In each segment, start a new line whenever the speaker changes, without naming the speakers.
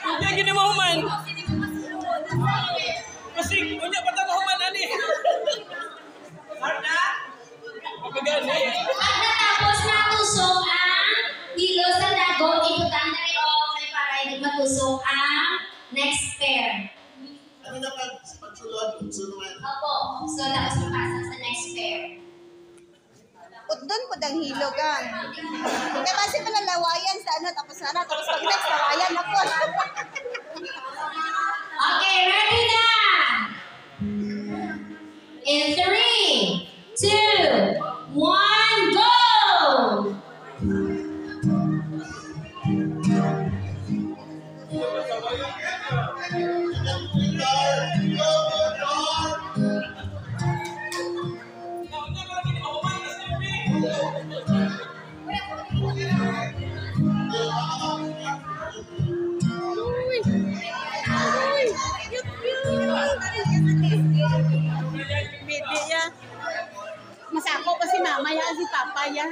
Hindi gini mo human. Kasi punya patang human ani. Marta. Pagani.
Pag natapos na tusok ang hilo sa dago, ikutan na rin okay para hindi matusok ang next pair.
Ano na pagsulod?
Opo. So, tapos mapasa sa next pair.
Doon po dang hilogan. Kaya kasi malalawayan sa ano, tapos pag next, lawayan na po.
Okay, ready na! In 3, 2, 1, go!
Masako pa si mama ya, si papa ya.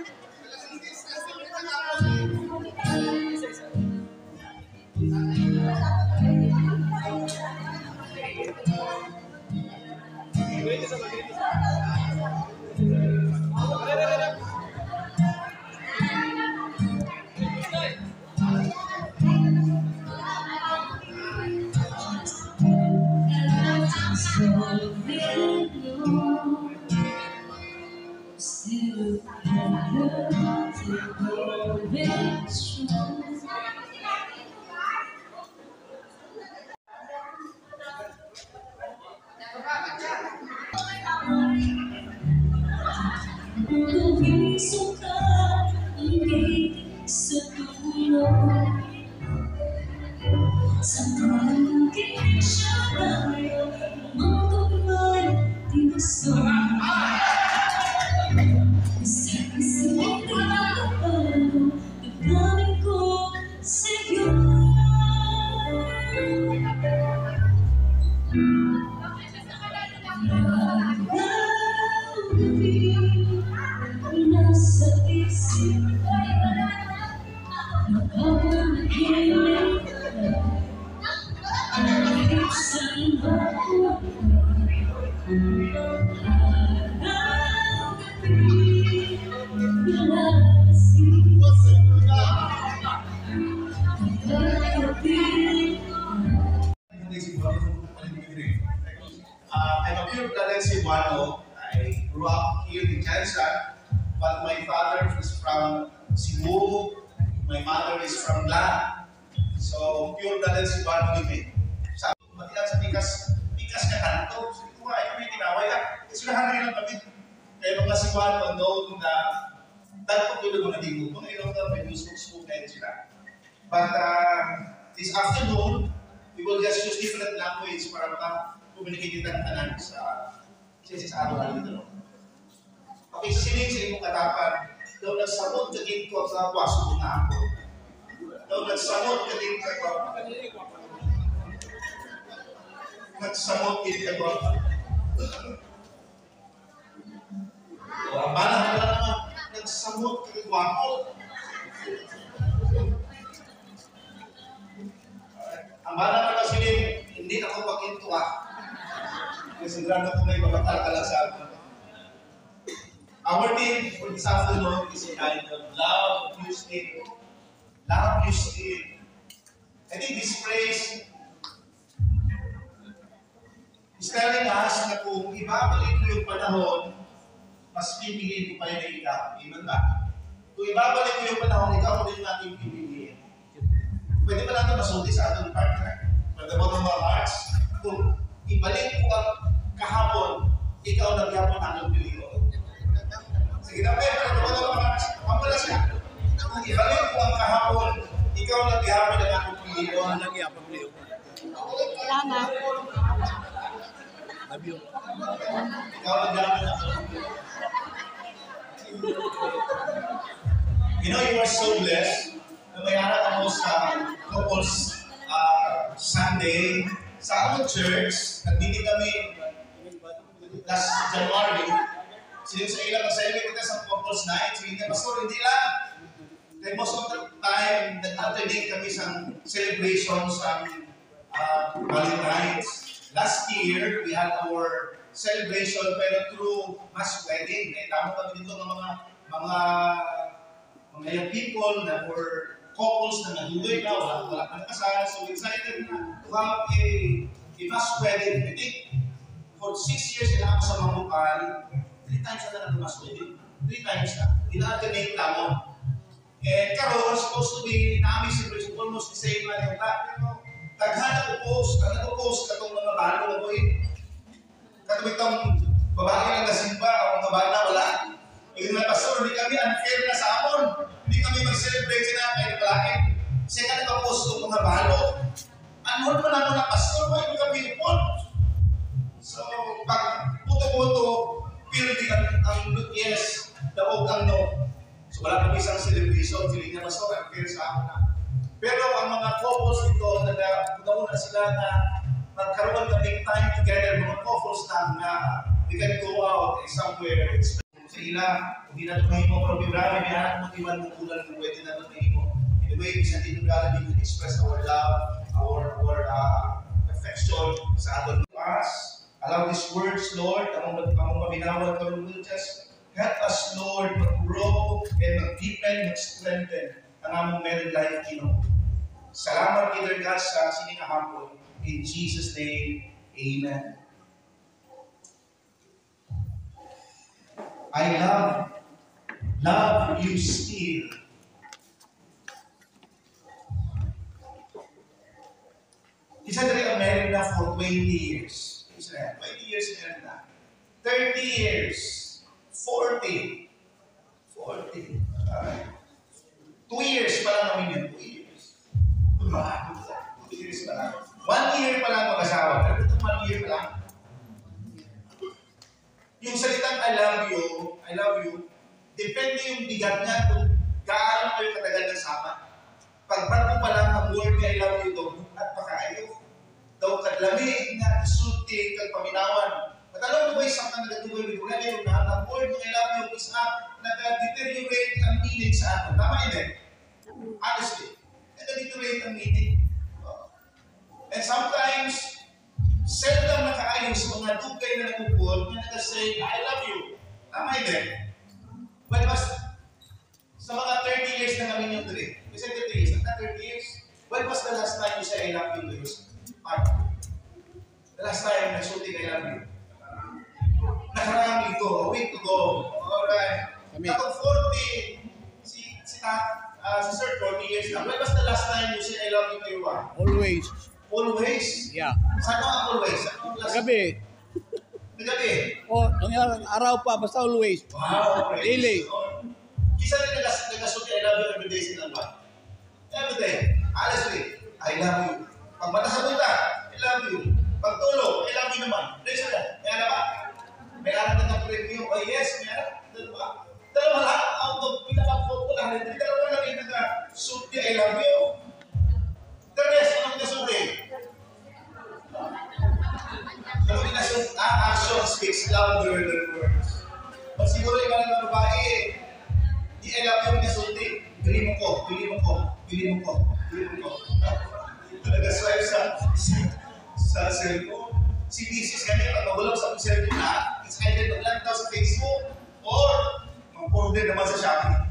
I'm a pure blooded Cebuano. I grew up here in Jansan, but my father is from Cebu. My mother is from Glan. So, pure blooded Cebuano kami. Sabi ko, pati lang sa pikas ka kanto. So, ito nga, ito may tinaway ka. Isulahan rin ang kami. Kaya mga Cebuano known na dapat tulad mga digo. Mga ilang taon, may usok-usok na sila. But this afternoon, we will just use different language para communicate ng tanan sa araw-araw dito. Okay, sa sining sa imong katapan, daw nagsamot ka dito sa waso na ako. Daw nagsamot ka dito sa nagsamot dito ka ang balang na naman, nagsamot ka dito ako. Ang balang na kasi hindi ako pag-intuwa. Kasi sigurado ko may mabatal ka lang sa akin. Our theme for this afternoon is entitled Love You Still. Love You Still. I think this phrase is telling us na kung ibabalik ko yung panahon, mas pipiliin ko pa yun na ikaw. Amen ba? Kung ibabalik ko yung panahon, ikaw ko rin natin pipiliin. Pwede ba natin masulti sa ating partner? From the bottom of our hearts, kung ibalik ko ang kahapon, ikaw na biyapon ang piliin. Sige na, pero from the bottom of our hearts, mamula siya. Kung ibalik ko ang kahapon, ikaw na biyapon ang aking piliin.
Salamat.
Love you. Ikaw na biyapon ang aking piliin. You know, you are so blessed. namayara ako sa couples Sunday sa among church. Nagdili kami last January. Sino sa ilang masayang kita sa couples night. Sige nga, pastor, hindi lang. Kaya most of the time, nag-alternate kami sa celebration sa Valentine's. Last year, we had our celebration pero through mass wedding. Kaya tama kami dito ng mga young people na were couples na nag-uwi na, wala ka kasal. So excited na to have a mass wedding. I think for 6 years na ako sa Mamukan, 3 times na lang mass wedding. 3 times na. Ina-alternate lang mo. And karon supposed to be namin celebration almost the same man yung pero taghan ako post katong mga balo na ko katong itong babae lang nasimba o mga bala wala. Yung mga pastor, hindi kami unfair na sa amon. Hindi kami mag-celebrate sila kaya palakit. Siya ka nakapost ng mga balo. Anon pa na mga pastor, hindi kami report. So, pag puto-puto, pili ang yes, daog ang no. So, wala kami isang celebration. Feeling niya pastor, unfair sa amon na. Pero ang mga couples dito, nagkauna sila na magkaroon ng big time together, mga couples na we can go out somewhere. Sa ila, hindi na ito mahimo, pero bibirami, may anak mo iwan ng ulan kung pwede na ito mahimo. Anyway, sa dito gala, we can express our love, our affection sa aton us. Allow these words, Lord, among paminawan ka, will just help us, Lord, mag-grow and mag-deepen, mag-strengthen ang among married life, Ginoo. Salamat, Peter God, sa siningahapon. In Jesus' name, Amen. I love you still. Isa na rin married na for 20 years. Isa na, 20 years married na. 30 years. 40. 2 years pa lang namin yun. 2 years. 2 years pa lang. 1 year pa lang mag-asawa. Pero itong 1 year pa lang. Yung salitang I love you, depende yung bigat niya kung gaano kayo katagal ng sama. Pag bago pa lang ang word na I love you daw, at pakaayo. Daw kadlami na isulti, kagpaminawan. Matalong ko ba isang kang nagatuloy with wala yung na ang word na I love you is nag-deteriorate ang meaning sa atin. Tama yun eh? Honestly, nag-deteriorate ang meaning. And sometimes, seldom nakaayos mga dugay na nagpupod na nag-say, I love you. Tama yun. Well, sa mga 30 years na namin yung tuloy. Kasi 30 years, not 30 years. When was the last time you say I love you to your partner? The last time nagsulti I love you? Nakarang ito, a week ago. Alright. Katong 40, si Sir 40 years na. When was the last time you say I love you to your wife?
Always.
Always?
Yeah.
Saan ang always?
Gabi.
Gabi?
O, nangyari, araw pa, basta always.
Wow, okay.
Daily.
So, kisa rin nagasuti, I love you every day silang ba? Every day. Honestly, I love you. Pag matasabuta, I love you. Pag tulog, I love you naman. Please na. May ba? May alam na ng preview. Oh yes, may alam. Dalawa lahat. Out of pinaka-football. Dalawa lang yung nagasuti, I love you. Terus, anong nagasuti? Action speaks louder than words. Pag siguro yung mga babae, di I love you nagasuti. Pili mo ko. Nag-swipe sa cellphone. Si Mrs. kanya, pag magulang sa cellphone na, it's either mag-lang daw sa Facebook or mag-order naman sa Shopee.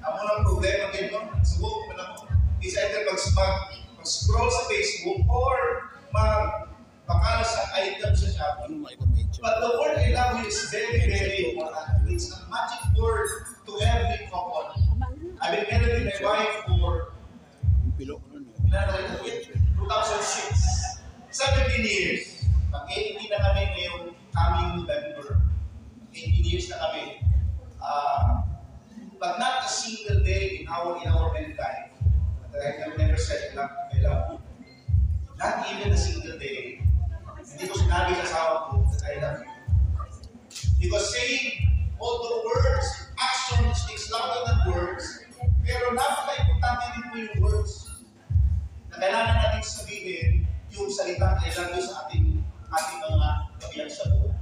Ako ng problema dito, subok pa naman. It's either mag-scroll sa Facebook or mag-bakala sa item sa Shopee. But the word I love you is very, very important. It's a magic word to every couple. I've been married with my wife for 2006. 17 years. Mag-18 na kami ngayong coming November. 18 years na kami. But not a single day in our married life that I have never said I love you. Not even a single day. Hindi ko sinabi sa asawa ko that I love you. Because saying all the words, action speaks louder than words, pero napaka-importante salitang I love you sa ating mga kabiyak sa buhay.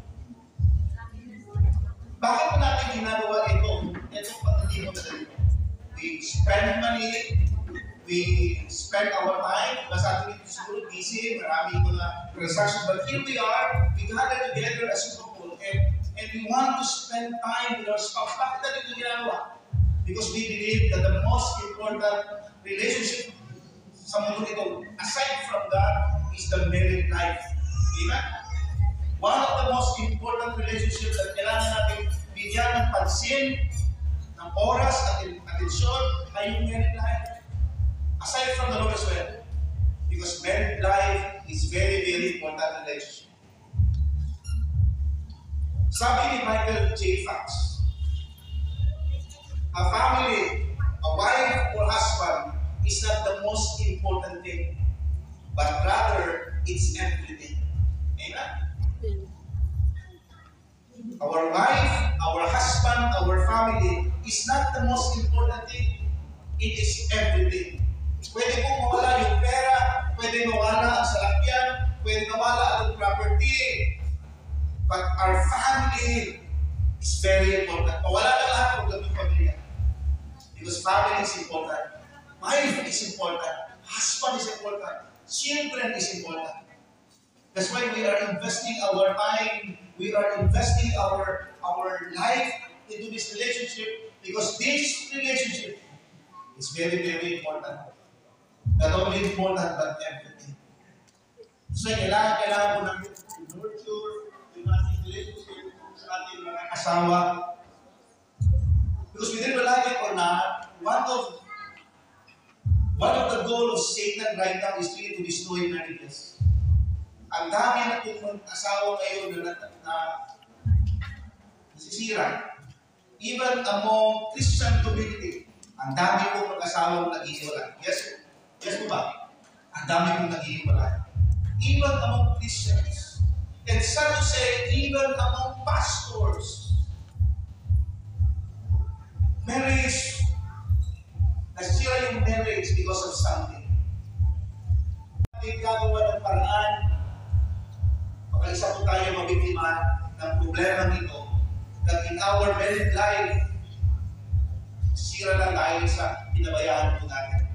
Bakit mo natin ginagawa itong pagtitipon sa dito? We spend money, we spend our time, basta atin ito siguro busy, maraming mga transactions, but here we are, we gather together as a couple, and we want to spend time with our spouse. Bakit natin ito ginagawa? Because we believe that the most important relationship sa mundo ito, aside from that, is the married life. Amen? One of the most important relationships na kailangan natin bigyan ng pansin, ng oras at atensyon ay yung married life. Aside from the Lord as well. Because married life is very, very important relationship. Sabi ni Michael J. Fox, a family, a wife or husband is not the most important thing, but rather it's everything. Amen? Our wife, our husband, our family is not the most important thing. It is everything. Pwede pong mawala yung pera, pwede mawala ang salakyan, pwede mawala ang property, but our family is very important. Mawala na lahat ng gabing pamilya. Because family is important. Wife is important. Husband is important. Children is important. That's why we are investing our time, we are investing our life into this relationship, because this relationship is very, very important. Not only important, but everything. So, kailangan mo natin nurture yung ating relationship sa ating mga asawa. Because whether we like it or not, one of the goals of Satan right now is really to destroy marriages. Ang dami na kung asawa ngayon na nasisira. Even among Christian community, ang dami pong mag-asawang nag-iiwalay. Yes po ba? Ang dami pong nag-iiwalay. Even among Christians. And sad to say, even among pastors. Marriage, nasira yung marriage because of something. Natin gagawa ng paraan, baka isa po tayo mabiktima ng problema nito, that in our married life, sira lang dahil sa pinabayaan po natin.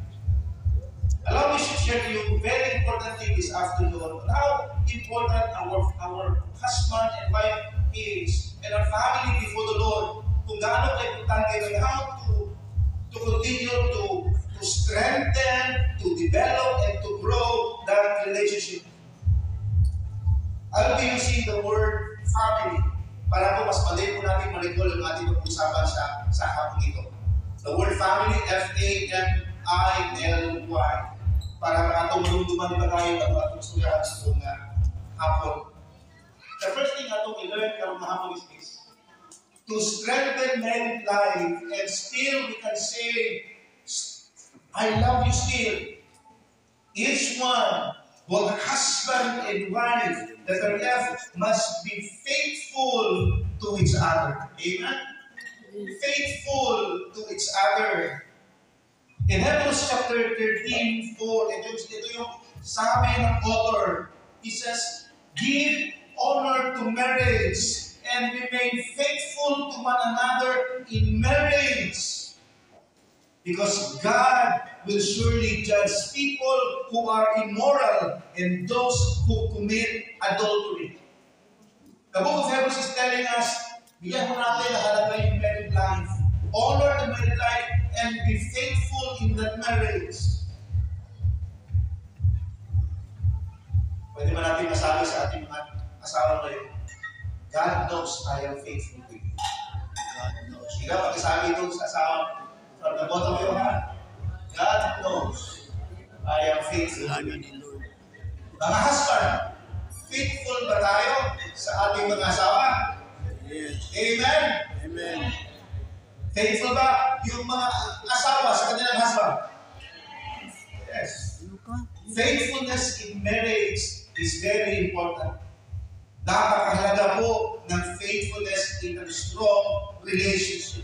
Allow me to share to you, very important thing this afternoon, how important our husband and wife is, and our family before the Lord, kung gaano ka-importante and how to continue to strengthen, to develop, and to grow that relationship. I'll be using the word family para po mas mali po natin ma-recall ang ating pag-usapan sa hapon ito. The word family, F-A-M-I-L-Y. Para atong marunduman ba tayo atong istoryahan sa itong hapon. The first thing atong i-learn karong hapon is this. To strengthen married life, and still we can say, I love you still. Each one, both husband and wife, that are left must be faithful to each other. Amen? Faithful to each other. In Hebrews chapter 13:4, ito yung sabi ng author. He says, give honor to marriage and remain faithful to one another in marriage. Because God will surely judge people who are immoral and those who commit adultery. The book of Hebrews is telling us, bigyan mo natin ang halaga yung married life. Honor the married life and be faithful in that marriage. Pwede ba natin masabi sa ating mga asawa ngayon? God knows I am faithful to you. God knows. Ikaw, pag-sabi ito sa asawa, from the bottom of your heart, God knows I am faithful to you. Mga husband, faithful ba tayo sa ating mga asawa?
Yes.
Amen?
Amen.
Faithful ba yung mga asawa sa kanilang husband? Yes. Faithfulness in marriage is very important. Napakahalaga po ng faithfulness in a strong relationship.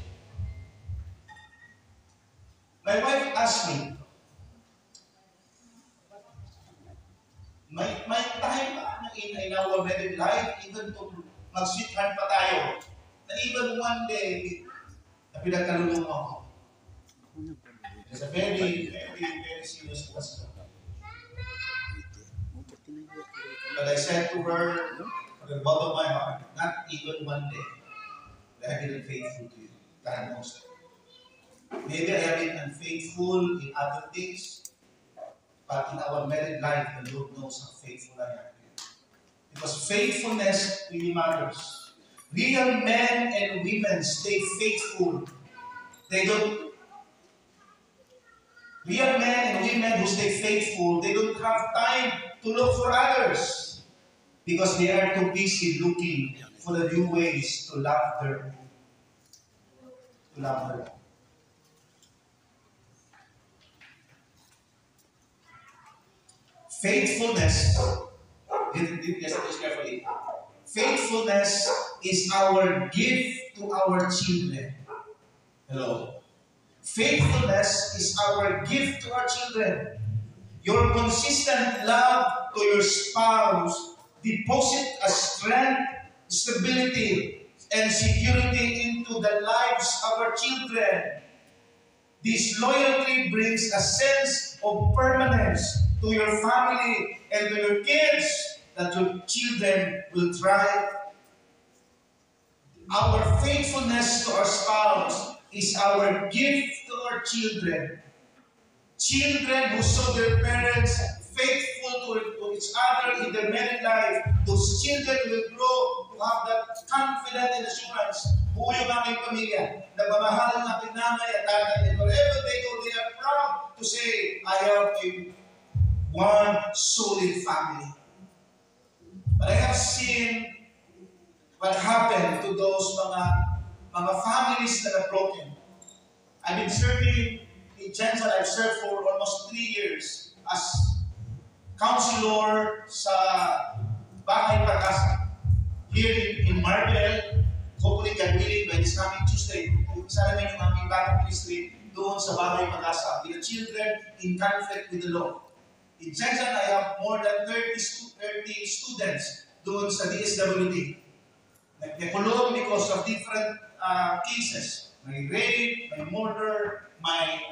My wife asked me, my in our married life, even to mag-sweetheart pa tayo, na even one day, na pinagkalulong ako. It's a very, very, very serious question. But I said to her, from the bottom of my heart, not even one day, that I have been unfaithful to you. God knows it. Maybe I have been unfaithful in other things, but in our married life, the Lord knows how faithful I am. Because faithfulness really matters. Real men and women stay faithful. Real men and women who stay faithful, they don't have time to look for others because they are too busy looking for the new ways to love their own. Faithfulness, listen carefully. Faithfulness is our gift to our children. Hello. Faithfulness is our gift to our children. Your consistent love to your spouse deposit a strength, stability, and security into the lives of our children. This loyalty brings a sense of permanence to your family and to your kids, that your children will thrive. Our faithfulness to our spouse is our gift to our children. Children who saw their parents faithful to each other in their married life, those children will grow to have that confidence and assurance. Buo yung aming pamilya, nagmamahal ng ating nanay at tatay, and wherever they go, they are proud to say, I have one solid family. But I have seen what happened to those mga families that are broken. I've been serving in Jensen. I've served for almost 3 years as counselor sa Bahay Pag-asa here in Marbel. Hopefully, God willing, by this coming Tuesday, isa namin yung aming bagong ministry doon sa Bahay Pag-asa with the children in conflict with the law. In Jensen, I have more than 30 students doon sa DSWD. Nagkulong because of different cases. May rape, may murder, may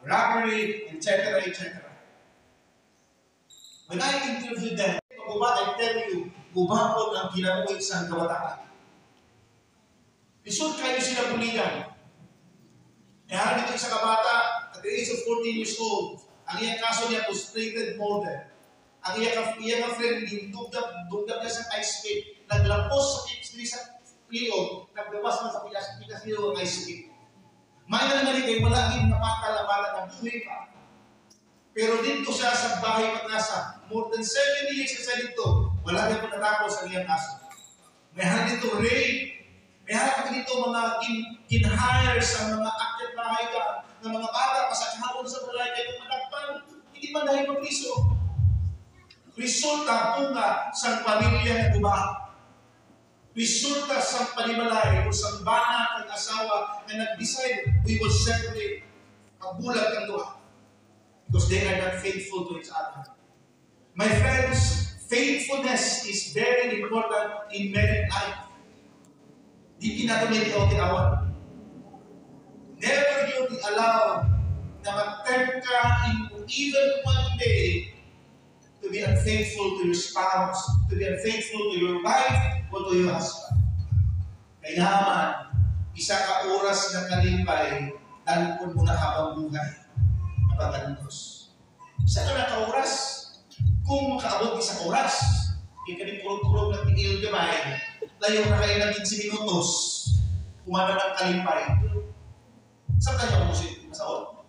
robbery, etc., etc. When I interviewed them, I tell you, gubapon ang ginabuhi sa kabataan. Isod kayo sila buligan. Kaya dito sa kabata, at the age of 14 years old, ang iyang kaso niya frustrated murder. Ang iyang friend, dugdab niya sa ice skate, naglapos sa liog, naglabas na sa pikas liog ang ice skate. May na naman ito, malaging napakalamatan ng buhay pa. Pero dito siya sa Bahay Pag-asa, more than 7 years siya dito, wala niya pagkatapos ang iyang kaso. May hal dito rape, may hal dito mga kin-hire sa mga active bahay ka, ng mga bata, pasakahapon sa balay kayo madagpan, hindi man dahil mag-iso. Resulta punga sa pamilya na gumawa. Resulta sa panimalay o sa bana ng asawa na nag-decide, we will separate ang bulag ng duha. Because they are not faithful to each other. My friends, faithfulness is very important in married life. Di kinatumili o tinawan. Never you be allowed na mag-turn ka in even one day to be unfaithful to your spouse, to be unfaithful to your wife, o to your husband. Kaya naman, isa ka oras na kalimpay, talipon mo na habang buhay. Napagalitos. Isa ka na ka-oras. Kung makaabot isang oras, ikaling purog-purog ng tingil gamay, layo na kayo ng 15 minutos, kumana ng kalimpay. Saan kayo mo si Masaot?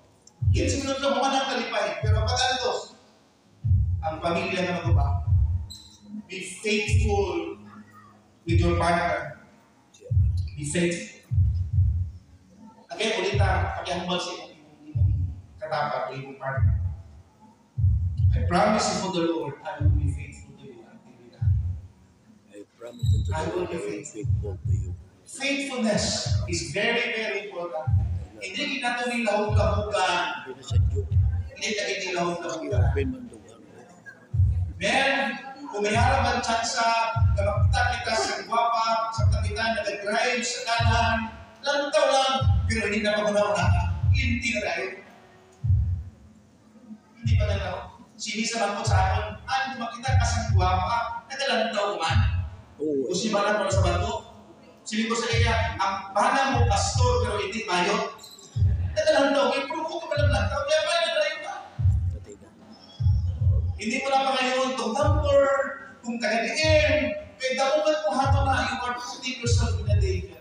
15 minutos lang kumana ng kalimpay, pero pagalitos, ang pamilya na magubah. Be faithful with your partner. Be faithful. Again, ulita, pakiambal sa imong katapat o imong partner. I promise you for the Lord, I will be faithful to you until we die.
I promise unto
I
the
will
Lord,
be
I will be
faithful.
faithful to you.
Faithfulness is very, very important. Hindi kita ito nilahog-lahogan.
Hindi na sa Diyos.
Hindi kita nilahog-lahogan.
Open man to God.
Men who kung may harapan tsansa, nakakita kita sa gwapa, sa kapitan, nag-drive sa kanan, lantaw lang, pero hindi na magunaw na ka. Hindi na tayo. Hindi pa lang ako. Sinisa man po sa akin, kung makita ka sa gwapa, nagalantaw man.
Oo.
Kung simalan mo na sa bato, sabi ko sa iya, ang bahala mo pastor pero hindi mayo. Nagalantaw, may pruko ka palang lantaw, kaya ba nag-drive ka?
Patay na.
Hindi mo na pa ngayon itong number, kung taga-diin, kaya dapat mo hato na, you are putting yourself in a danger.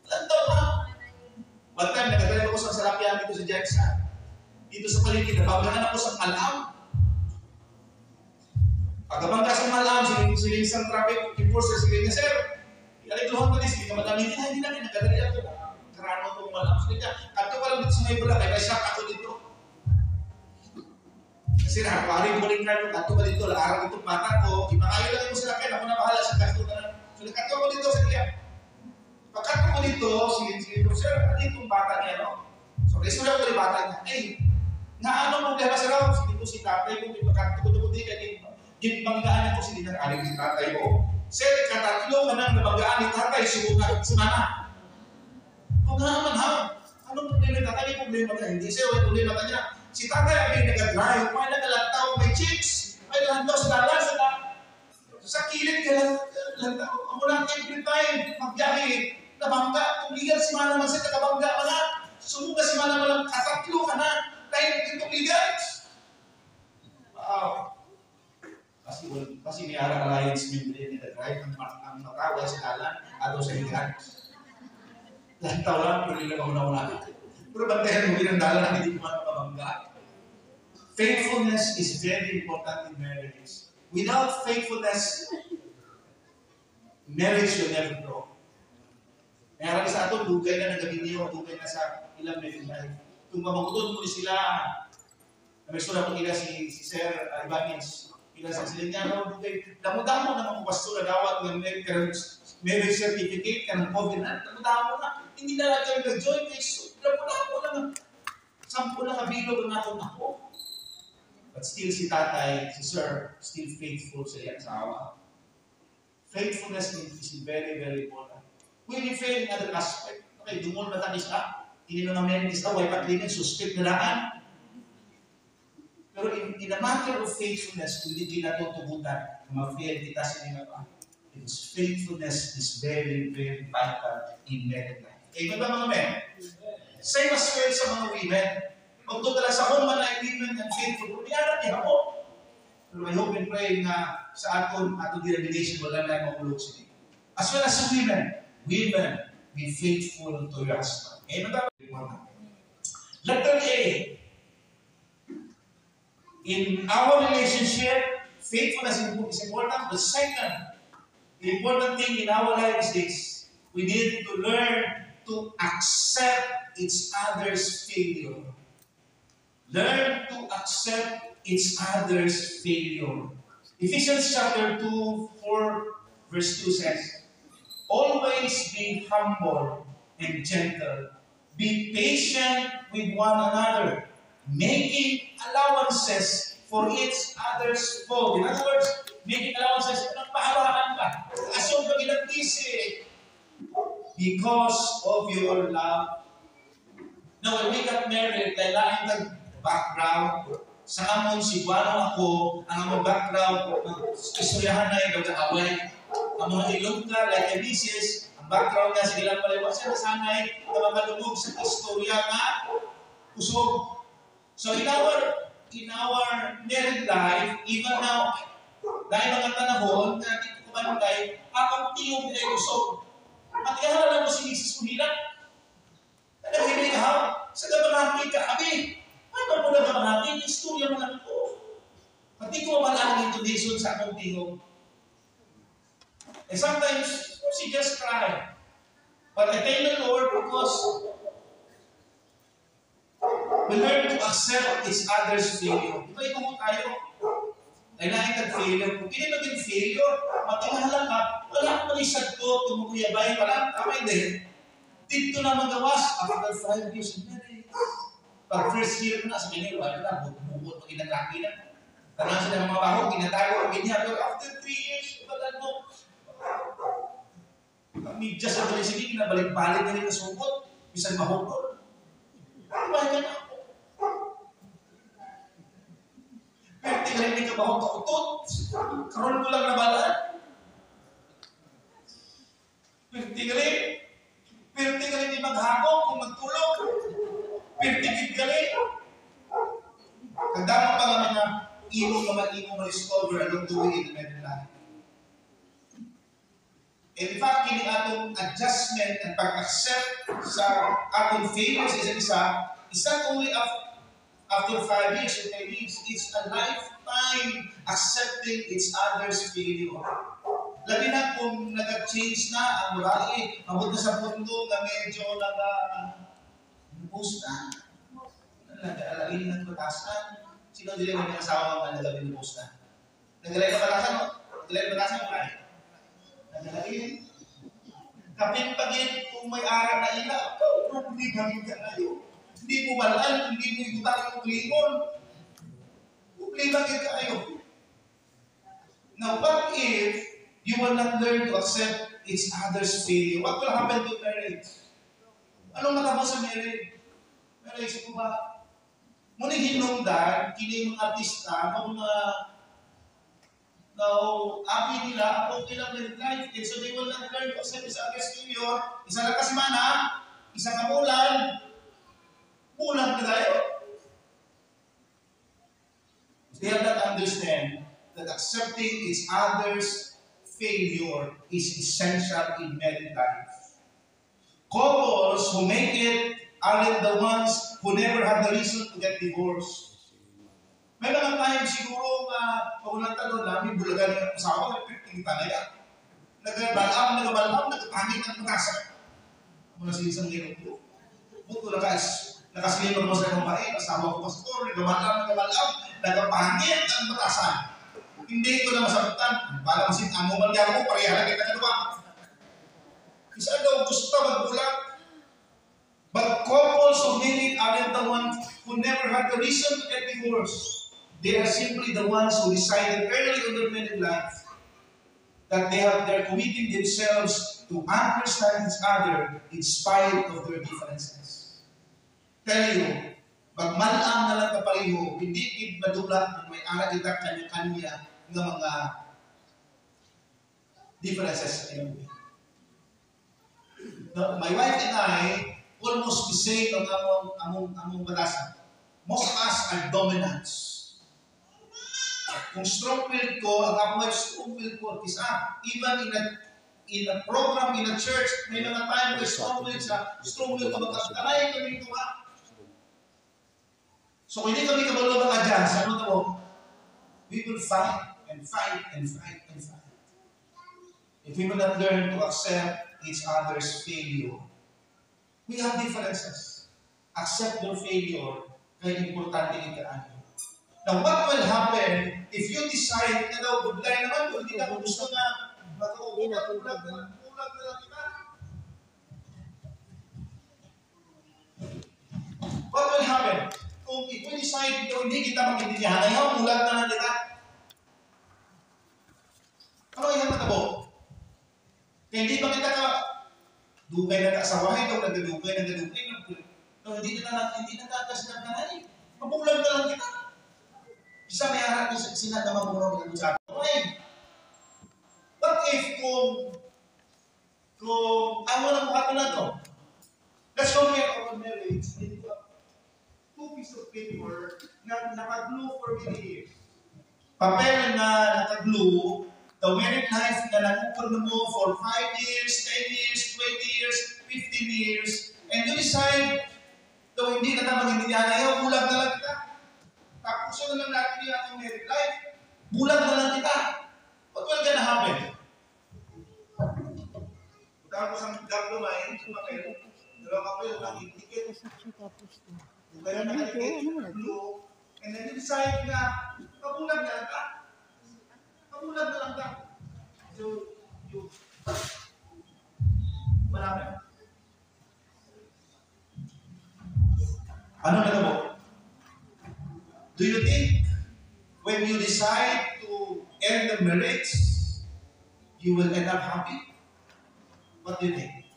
Lantaw ka. One time, nagdadala ko sa Sarapian dito sa Jensa. Dito sa paligid, nabablangan ako sa Malam. Pagkabangga sa Malam, siling isang traffic enforcer, siling niya, sir, ilalituhan ko din, siling ka madami, hindi na, nagdadala ako. Karano itong Malam. Siling niya, kanto ka lang dito sa may bula, kaya shock ako dito. Kasi nakapari mo rin kayo, kanto ka dito, laarang itong mata ko, ipakayo lang mo sila, kaya ako na bahala sa kanto na. So, kanto ko dito sa kanya. Pagkanto ko dito, siling ko, sir, ano itong bata niya, no? So, resulta ko yung bata niya, nga ano problema sa raw? Sige ko si tatay ko, ipagkanto ko doon, gibanggaan ako si dinang aling si tatay ko. Sir, katatlo ka nang nabanggaan ni tatay, subukan sa mana. Kung nga naman ha, anong problema tatay? May problema ka, hindi sir, may problema ka niya. Si tatay ay nag-drive, may nagalantaw, may chicks, may lantaw sa dalan, sa kilid ka lantaw. Ang mula every time, magbiyahe, nabangga, kung ligat si mana man sa nakabangga ka na, sumuka si mana man lang, katatlo ka na, dahil itong ligat. Wow. Kasi may Arang Alliance member ni nag-drive ang matawag sa kalan at sa higaan. Lantaw lang, pero hindi na mauna-una. Pero bantayan mo bilang dalan na hindi ko makapabangga. Faithfulness is very important in marriages. Without faithfulness, marriage will never grow. Mayroon sa ato, dugay na nagabiniyo, dugay na sa ilang marriage. Kung mamangutod mo sila, may sura po nila si Sir Ibanez. Ila sa sila niya, damo-damo na mga pastor na dawat ng marriage certificate ka ng covenant, damo-damo na. Hindi na lang kayo nag-join kay damo-damo na. Sampo na kabilog ang atong ako. But still si tatay, si sir, still faithful sa iyang asawa. Faithfulness is very, very important. When you fail in other aspect, okay, dumol na tanis ka, hindi na naman yung isa, way patlinin, suspect na daan. Pero in a matter of faithfulness, kung hindi natutubutan, na ma-fail kita sa inyo pa, because faithfulness is very, very vital in marriage life. Amen ba mga men? Same as well sa mga women. Kung ito talaga sa home man ay women and faithful, niyaran niya ako. Pero I hope and pray na sa atong denomination, wala na makulog sila. As well as sa women, be faithful to your husband. Amen ba? Letter A. In our relationship, faithfulness is important. The second important thing in our life is this. We need to learn to accept each other's failure. Learn to accept each other's failure. Ephesians chapter 2, 4, verse 2 says, always be humble and gentle. Be patient with one another, making allowances for each other's fault. In other words, making allowances, nagpahawakan ka. Asyon ka ginagtisi because of your love. Now, when we got married, kailangan ng background. Sa amon, si Buano ako, ang among background, istoryahan na yung away. Ang mga ilong ka, like Elises, ang background niya, sige lang pala, siya nasanay na makalumog sa istorya nga, kusog. So in our married life, even now, dahil mga panahon, na hindi ko kumalagay, akong tiyong ay kusog. At ihahala mo si Mrs. Kuhilan. Nagahimik ka, sa gabanaki ka, abi, ano mo na gabanaki, istorya mo lang ko. Pati ko malang ang intonation sa akong tiyong. And sometimes, she just cry. But I thank the Lord because we learn to accept each other's failure. Ito ay kung tayo. Ay nakitag failure. Kung hindi maging failure, matingala ka, wala akong malisad ko, tumukuyabay, wala, tama hindi. Dito na magawas, after 5 years of marriage. Pag first year ko na, sa kanil, wala na, bukod, pag inaglaki na. Tanang sila ng mga baho, ginatago, ganyan. Pero after 3 years, balan mo. Kami just sa tuloy sige, kinabalik-balik na rin na sumot. Bisan mahukol. Bakit ka na ako? Pero tingnan rin ka bahong kautot. Karoon ko lang nabalaan. Pero tingnan di maghakong kung magtulog. Pero tingnan Kagdama pa nga mga imong ma-discover along the way in the middle life. In fact, kini atong adjustment at pag-accept sa atong failures is not only after 5 years or 10 years, it's a lifetime accepting each other's failure. Labi na kung nag-change na ang babae, mabot na sa pundo na medyo nag-post na. Nag-alain ng batasan. Sino dili mo yung asawa nga nag-alain ng post na? Nag-alain ng batasan, no? Nag-alain ng batasan mo kayo? Nag-alain. Kapit-pagin kung may araw na ila, problema ka kayo. Hindi mo malaan, hindi mo ibutang yung klingon. Problema ka kayo. Now, what if you will not learn to accept each other's failure? What will happen to marriage? Anong matapos sa marriage? Marriage ko ba? Muna hinungdan, kini mga artista, api nila, ako ilang life, and so they will not learn to accept each other's failure. Isa lang kasimana, isang kamulan, pulang na tayo. They have not understand that accepting each other's failure is essential in married life. Couples who make it aren't the ones who never had the reason to get divorced. May mga time siguro pagulang tanong namin, bulagan ng asawa, nagpipigil talaga. Nagabalam, nagpangit ng matasa. Muna sa isang lingkod ko. Buto na guys, nakasilipag mo sa kumain, asawa ko pastor, nagabalam, nagpangit ng matasa. Hindi ko na masagutan. Para masin, ang umalya ko, pareha na kita ba? Isa daw gusto magbulang. But couples who make it aren't the ones who never had the reason to get divorced. They are simply the ones who decided early in their married life that they're committing themselves to understand each other in spite of their differences. Tell you, pag malam na lang kapareho, hindi kid madula ng may ara kita kanya-kanya ng mga differences in my wife and I almost the same ang among batasan. Most of us are dominants. Kung strong-willed ko, ang ako ay strong-willed ko, even in a program, in a church, may mga time na strong-willed ko, magkakalay kami ito ha. So kung hindi kami kabalo mga dyan, sabi mo, we will fight and fight and fight and fight. If we will not learn to accept each other's failure, we have differences. Accept your failure, kaya importante yung kaano. Now, what will happen if you decide na daw, budlay naman, kung hindi na gusto na, kulag na lang kita. What will happen? Kung if we decide na hindi kita mag-intindihan, ayaw, kulag na lang kita. Ano yung matabo? Kaya hindi ba kita dugay na kasawahin, daw nagdadugay. Hindi na tatas na kanay. Mabulag na lang kita. Isa may harap yung sinat na mabunong ng usapan. Okay. What if kung ano na mukha ko na to? Let's compare our marriage. Two pieces of paper na naka-glue for many years. Papel na naka-glue, the married life na nag-upon mo for 5 years, 10 years, 20 years, 15 years, and you decide, though hindi na naman hindi niya ayaw, bulag na lang kita. Tapos na lang natin yung ating married life, bulag na lang kita. What will gonna happen? Tapos ang gagawin, sumakay, dalawang kapil, nakikikit. Kaya nakikikit, blue, and then you decide na, kabulag na lang ka. Kabulag na lang ka. So, marami. Ano na mo? Do you think when when you decide to end the marriage, you will end up happy? What do you think?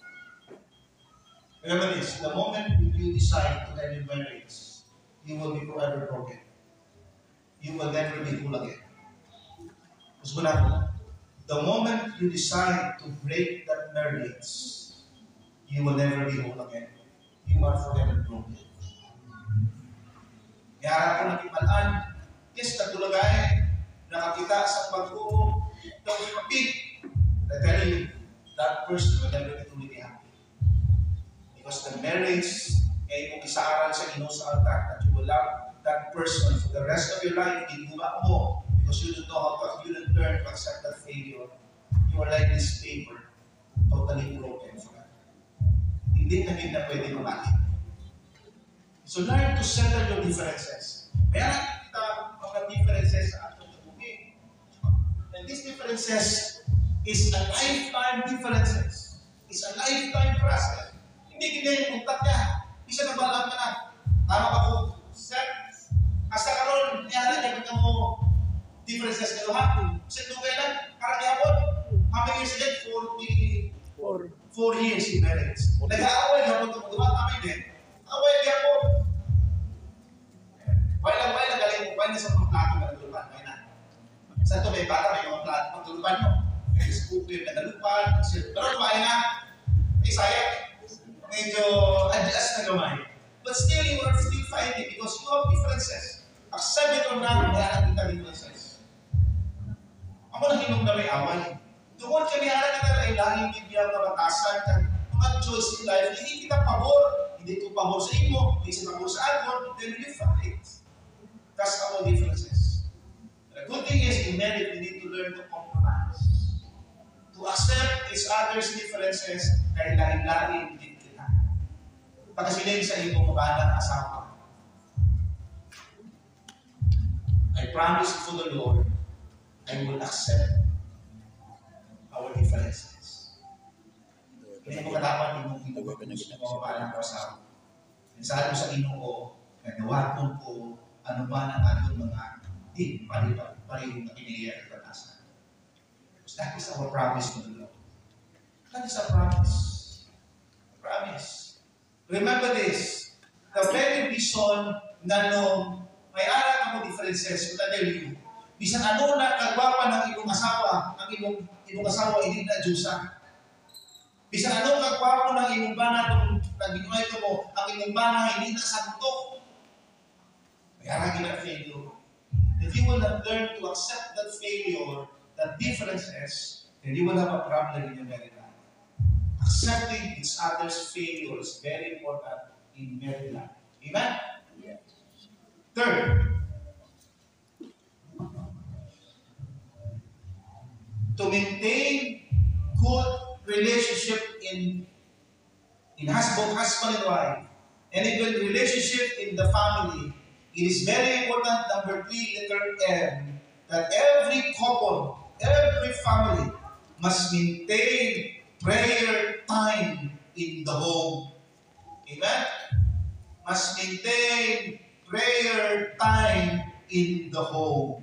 Remember this, the moment you decide to end your marriage, you will be forever broken. You will never be whole again. The moment you decide to break that marriage, you will never be whole again. You are forever broken. Kaya ako nakimalaan, yes, nagdulagay, nakakita sa pag-uo, ng kapit. I tell you, that person will never be truly happy. Because the marriage ay kung isaaral sa Ginoo sa altar that you will love that person for the rest of your life, iguba mo because you don't know how to, you don't learn to accept that failure. You are like this paper, totally broken for that. Hindi na pwede mamali. So learn to settle your differences. Kaya kita mga differences sa atong kabuhi. And these differences is a lifetime differences. It's a lifetime process. Hindi kita yung kontak niya. Isa na balang ka na. Tama ba ko? Set. Asa karon niya na kita mo differences na luha. Sa tugay lang, karagihapon. How many years again? 4 years in marriage. Nag-aaway hapon ito mga kami din. Away hapon. Wala galing mo. Wala sa mga plato na nagulupan. Wala na. Sa ito may bata, may mga plato magulupan mo. May scoopin na nagulupan. Pero lumayan nga. Sayang. Medyo adjust na gamay. But still, you are still fighting because you have differences. Accept it or not, kaya kita differences. Ako na hinong na may away. Tungkol kami alam na ay laging bibiyang na batasan at mga choice in life, hindi kita pabor. Hindi ko pabor sa inyo, hindi sa pabor sa akin, then we fight. That's our differences. The good thing is, in marriage, we need to learn to compromise. To accept each other's differences dahil lain-lain din kita. Pagkasilin sa iyong mabanang asawa. I promise for the Lord, I will accept our differences. Hindi mo katapan yung mabanang asawa. Minsan ko sa Ginoo, nagawaton ko, ano ba ang ating mga parihong na pinilihan at panasan. Because that is our promise to the Lord. That is a promise. A promise. Remember this. The very reason na nung may aral mo differences, but I tell you, bisan ano na kagwapa ng iyong asawa, ang iyong asawa hindi na Diyosa. Bisan ano kagwapo ng iyong bana nung nag-inuay ko mo, ang iyong bana hindi na santo. May aragin ang failure. If you will not learn to accept that failure, that differences, then you will have a problem in your marriage life. Accepting each other's failure is very important in marriage life. Amen? Yes. Third, to maintain good relationship in husband and wife, and even relationship in the family, it is very important, number 3, letter M, that every couple, every family must maintain prayer time in the home. Amen? Must maintain prayer time in the home.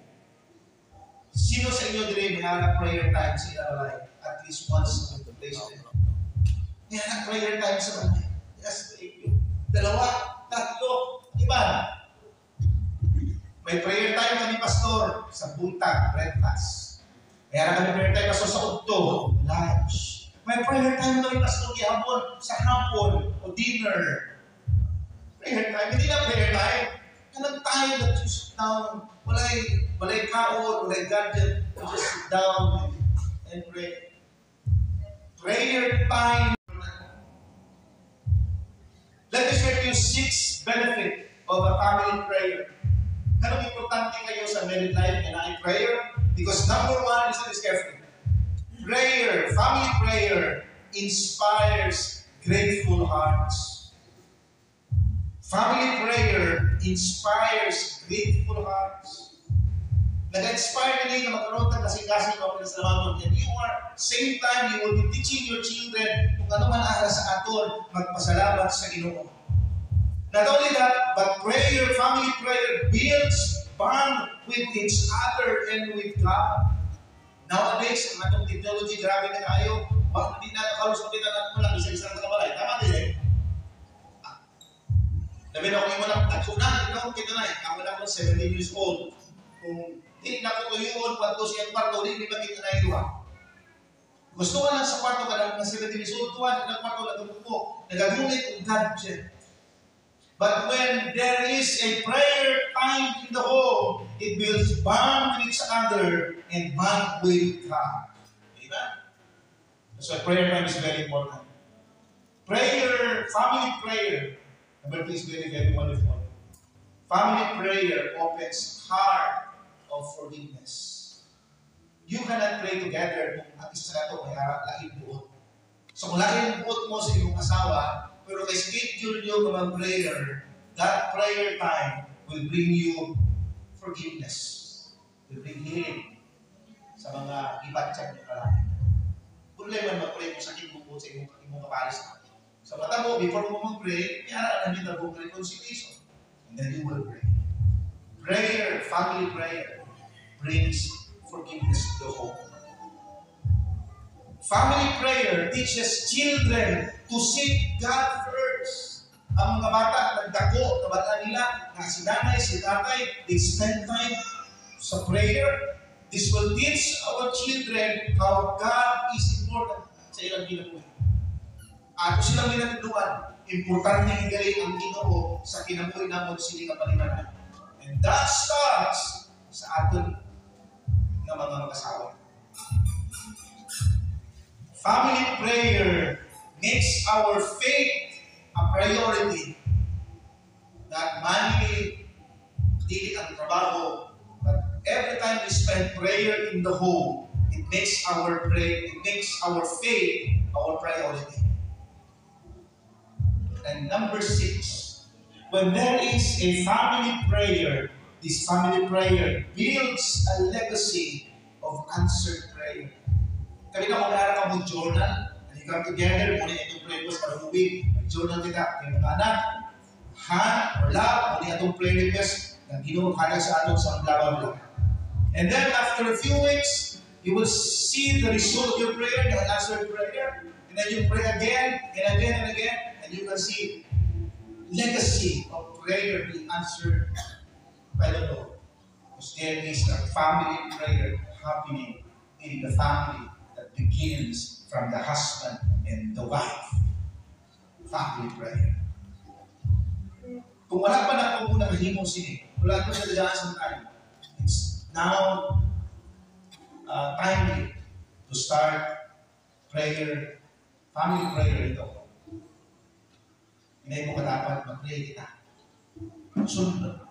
Sino sa inyo din may hanap prayer time sa inyong life? At least once a day. May hanap prayer time sa mga. Yes, thank you. 2, 3, iba. May prayer time kami, pastor, sa buntag, breakfast. May hanap kami prayer time, pastor, sa udto, lunch. May prayer time kami, pastor, hapon, sa hapon, o dinner. Prayer time, hindi na prayer time. Anong time that you sit down, walay kaon, walay gadget, you just sit down and pray. Prayer time. Let me share you 6 benefits of a family prayer. Ganong importante kayo sa married life and prayer? Because number 1, listen this carefully. Prayer, family prayer, inspires grateful hearts. Family prayer inspires grateful hearts. Nag-inspire nila na magkaroon ng kasing-kasing ng pinasalamat. And you are, same time, you will be teaching your children kung ano man ara sa aton, magpasalamat sa Ginoo. Not only that, but prayer, family prayer builds bond with each other and with God. Nowadays, ang atong technology, grabe na kayo. Bakit hindi natin kalos makita natin mo lang isa-isang nakabalay? Tama din eh. Sabi na kung yung mga nagsunan, kita na eh. Ako na ako 17 years old. Kung hindi na ko yun, kwanto siyang kwarto, hindi ba kita na iluwa? Gusto ka lang sa kwarto ka lang, na 17 years old, tuwan, na kwarto lang ito po. Nagagulit ang God siya. But when there is a prayer time in the home, it builds bond with each other and bond with God. Amen? So prayer time is very important. Prayer, family prayer, number 2 is very, very wonderful. Family prayer opens heart of forgiveness. You cannot pray together kung ang isa na ito may laing buot. So kung laing buot mo sa iyong asawa, pero kay schedule nyo ka mag-prayer, that prayer time will bring you forgiveness. Will bring healing sa mga iba't siyang nakalaki. Problema mag-pray kung sakit mo po sa imong kapalis na. So mata mo, before mo mag-pray, mayara namin na book reconciliation. And then you will pray. Prayer, family prayer, brings forgiveness to the home. Family prayer teaches children to seek God first. Ang mga bata, nagdako, nabata nila, na si nanay, si tatay, they spend time sa prayer. This will teach our children how God is important sa ilang kinabuhi. Ato silang ginatuluan, importante yung galing ang Ginoo sa kinabuhi namon sila kapalimanan. And that starts sa aton na mga mag-asawa. Family prayer makes our faith a priority. Not money, dili ang trabaho, but every time we spend prayer in the home, it makes our faith our priority. And number 6, when there is a family prayer, this family prayer builds a legacy of answered prayer. Kami na kung meron ka journal, and you come together, muna itong prayer request para umuwi, journal kita, kaya mga anak, hand or love, muna itong prayer request, na ginuhalag sa anon sa blah blah blah. And then after a few weeks, you will see the result of your prayer, the answered prayer, and then you pray again, and again, and again, and you can see legacy of prayer being answered by the Lord. Because there is a family prayer happening in the family that begins from the husband and the wife. Family prayer. Kung wala pa na kung muna kahimong sini, wala ko sa daan sa time. It's now timely to start prayer, family prayer ito. Hindi mo dapat mag-pray kita. Sundan.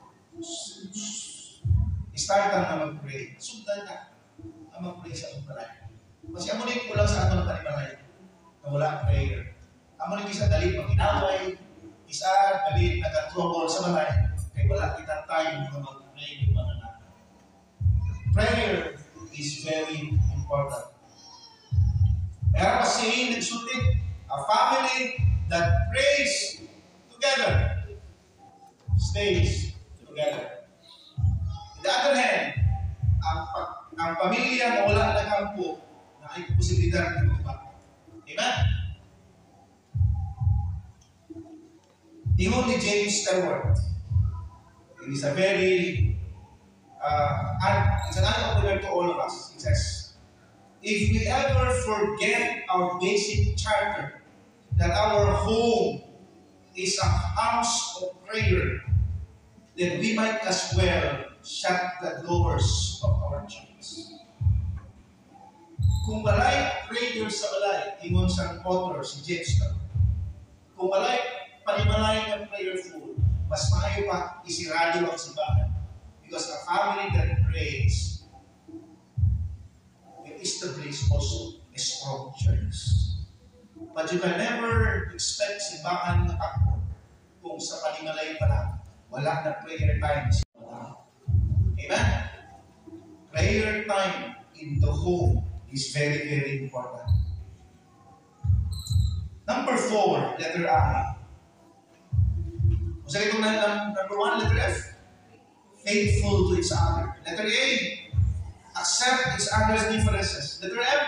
Start ka na mag-pray. Sundan ka. Ang mag-pray sa umparay. Kasi amo na yung kulang sa ato ng panimalay na wala prayer. Amo na yung isa dali pag-inaway, isa dali nag-trouble sa balay, kaya wala kita time na mag-pray yung mga natin. Prayer is very important. Kaya kasi nagsulit, a family that prays together stays together. On the other hand, ang pamilya na wala na kampo na ay posibilidad ng iba. Amen? Ingon ni James Stewart, it is a very it's an eye-opener to all of us. It says, if we ever forget our basic charter, that our home is a house of prayer, then we might as well shut the doors of our church. Kung walay prayer sa balay, ingon sa author, si James Stewart, kung walay panimalay ng prayerful, mas maayo pa isirado ang simbahan. Because a family that prays will establish also a strong church. But you can never expect simbahan na takbo kung sa panimalay pa lang, wala na prayer time sa simbahan. Amen? Prayer time in the home is very, very important. Number 4, letter I. Kung sa itong number 1, letter F. faithful to each other. Letter A, accept each other's differences. Letter M,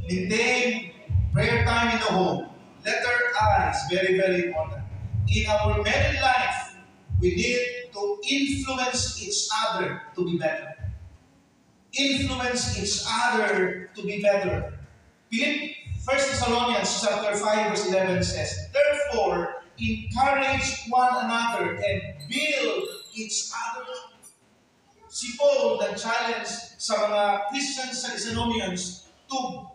maintain prayer time in the home. Letter I is very, very important. In our married life, we need to influence each other to be better. Influence each other to be better. 1 Thessalonians chapter 5 verse 11 says, therefore, encourage one another and build each other up. Si Paul nag-challenge sa mga Christians sa Thessalonians to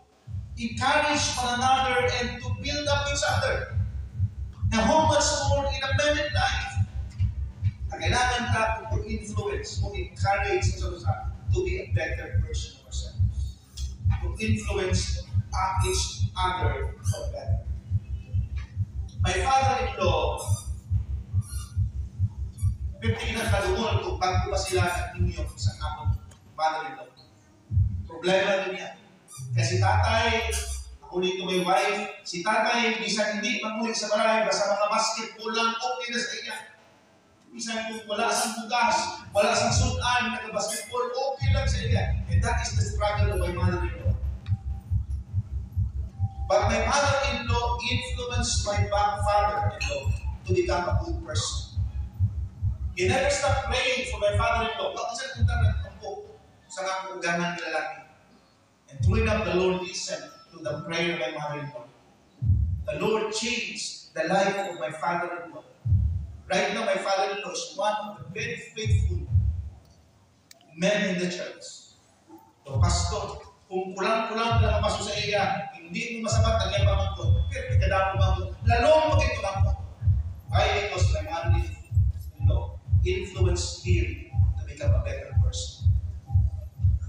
encourage one another and to build up each other. Now, how much more in a married life? Kailangan ka to influence, to encourage to be a better person of ourselves. To influence each other for better. My father-in-law, 50 na kalungon kung bago pa sila nag-inyong sa kapag father-in-law. Problema din yan. Kasi tatay, according to my wife, si tatay, bisan hindi mamulit sa baray, basta mga basketball lang, okay na sa iya. Bisan kung wala sang bugas, wala sang sudan, nag-basketball, okay lang sa iya. And that is the struggle of my mother-in-law. But my mother-in-law influenced my father-in-law to become a good person. He never stopped praying for my father-in-law. Bakit siya punta ng po sa kakugangan ng lalaki? And true enough, the Lord listened to the prayer of my mother-in-law. The Lord changed the life of my father-in-law. Right now, my father-in-law is one of the very faithful men in the church. So, pastor, kung kulang-kulang na napaso sa iya, hindi mo masabat ang iyang pamangko, pero ikadamo pamangko, lalong maging pamangko. Why? Because my mother-in-law influenced him to become a better person.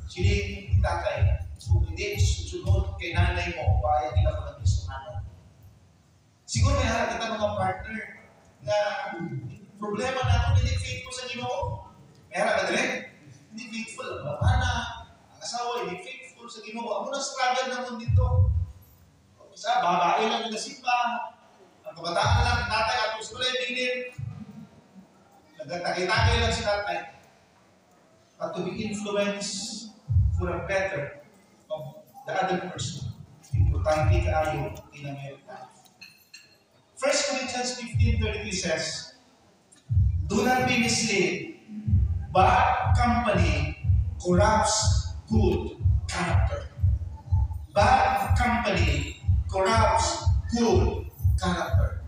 Sini tatay, kung hindi susunod kay nanay mo, kaya hindi ka natin sa nanay. Siguro may harap kita mga partner na problema natin hindi faithful sa Ginoo. May harap ka din? Hindi faithful. Ang anak, ang asawa, hindi faithful sa Ginoo. Ang muna struggle naman dito. Isa, babae lang yung nasimba. Ang kabataan lang, tatay at gusto lang bilin. Nagtakay-takay lang si tatay. But to be influenced for a better of the other person. Importante kaayo in a married life. 1 Corinthians 15:33 says, do not be misled, bad company corrupts good character. Bad company corrupts good character.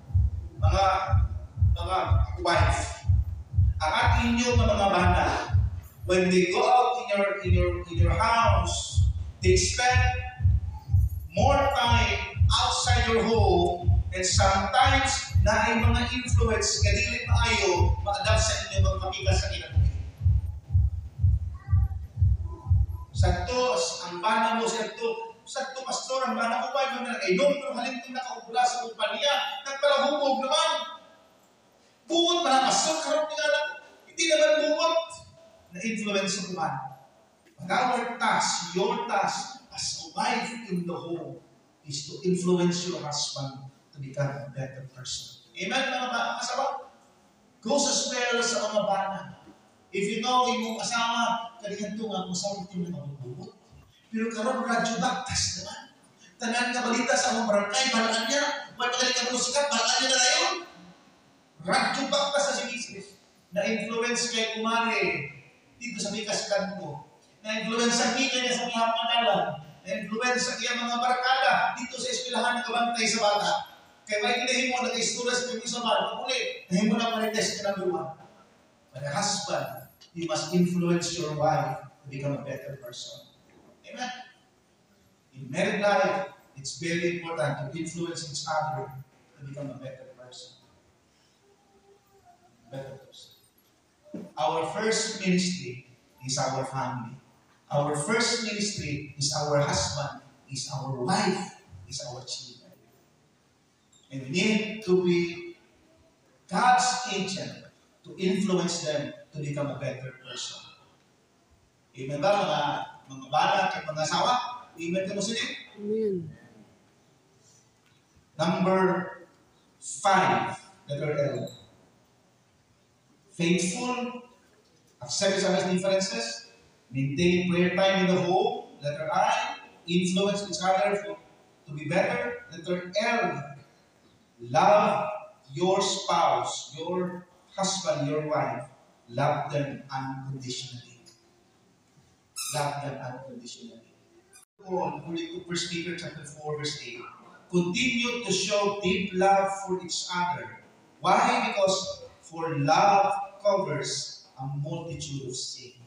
Mga wife, ang ating inyong mga bana, when they go out in your house, they spend more time outside your home, and sometimes na ay mga influence nga dili maayo ma-adapt sa inyo mga kapigas sa kinabuhi. Sakto, ang bana mo sakto pastor, ang bana ko ba yung nag-inom pero halintong nakaubula sa kumpanya, nagpalahubog naman. Buwot pa na pastor, karoon nga lang. Hindi naman buwot na influence ng bana. But our task, your task as a wife in the home is to influence your husband to become a better person. Amen, mga asawa? Goes as well sa mga bana. If you know, yung asawa, kalihan ito nga, masawag ito na mabubot. Pero karoon, radyo baktas naman. Tanan nga balita sa mga barangay, balaan niya, may magaling ka musikat, balaan niya na ngayon. Radyo baktas sa sinisip. Na-influence kay kumari dito sa Mikas Kanto. Na-influence sa kanya niya sa mga madalan. Na-influence sa kanya mga barkada dito sa eskwelahan na kabantay sa bata. Kaya may kinahin mo, nag-istura sa mga sa bata. Uli, nahin mo na marites ka ng luwan. But a husband, you must influence your wife to become a better person. Amen? In married life, it's very important to influence each other to become a better person. Better person. Our first ministry is our family. Our first ministry is our husband, is our wife, is our children. And we need to be God's agent to influence them to become a better person. Amen ba mga bala at mga asawa? Amen ka mo sila?
Amen.
Number 5, letter L. Faithful accept each other's differences, maintain prayer time in the home, letter I, influence each other to be better, letter L, love your spouse, your husband, your wife, love them unconditionally. Love them unconditionally. According to 1 Peter chapter 4, verse 8, continue to show deep love for each other. Why? Because for love covers a multitude of sin.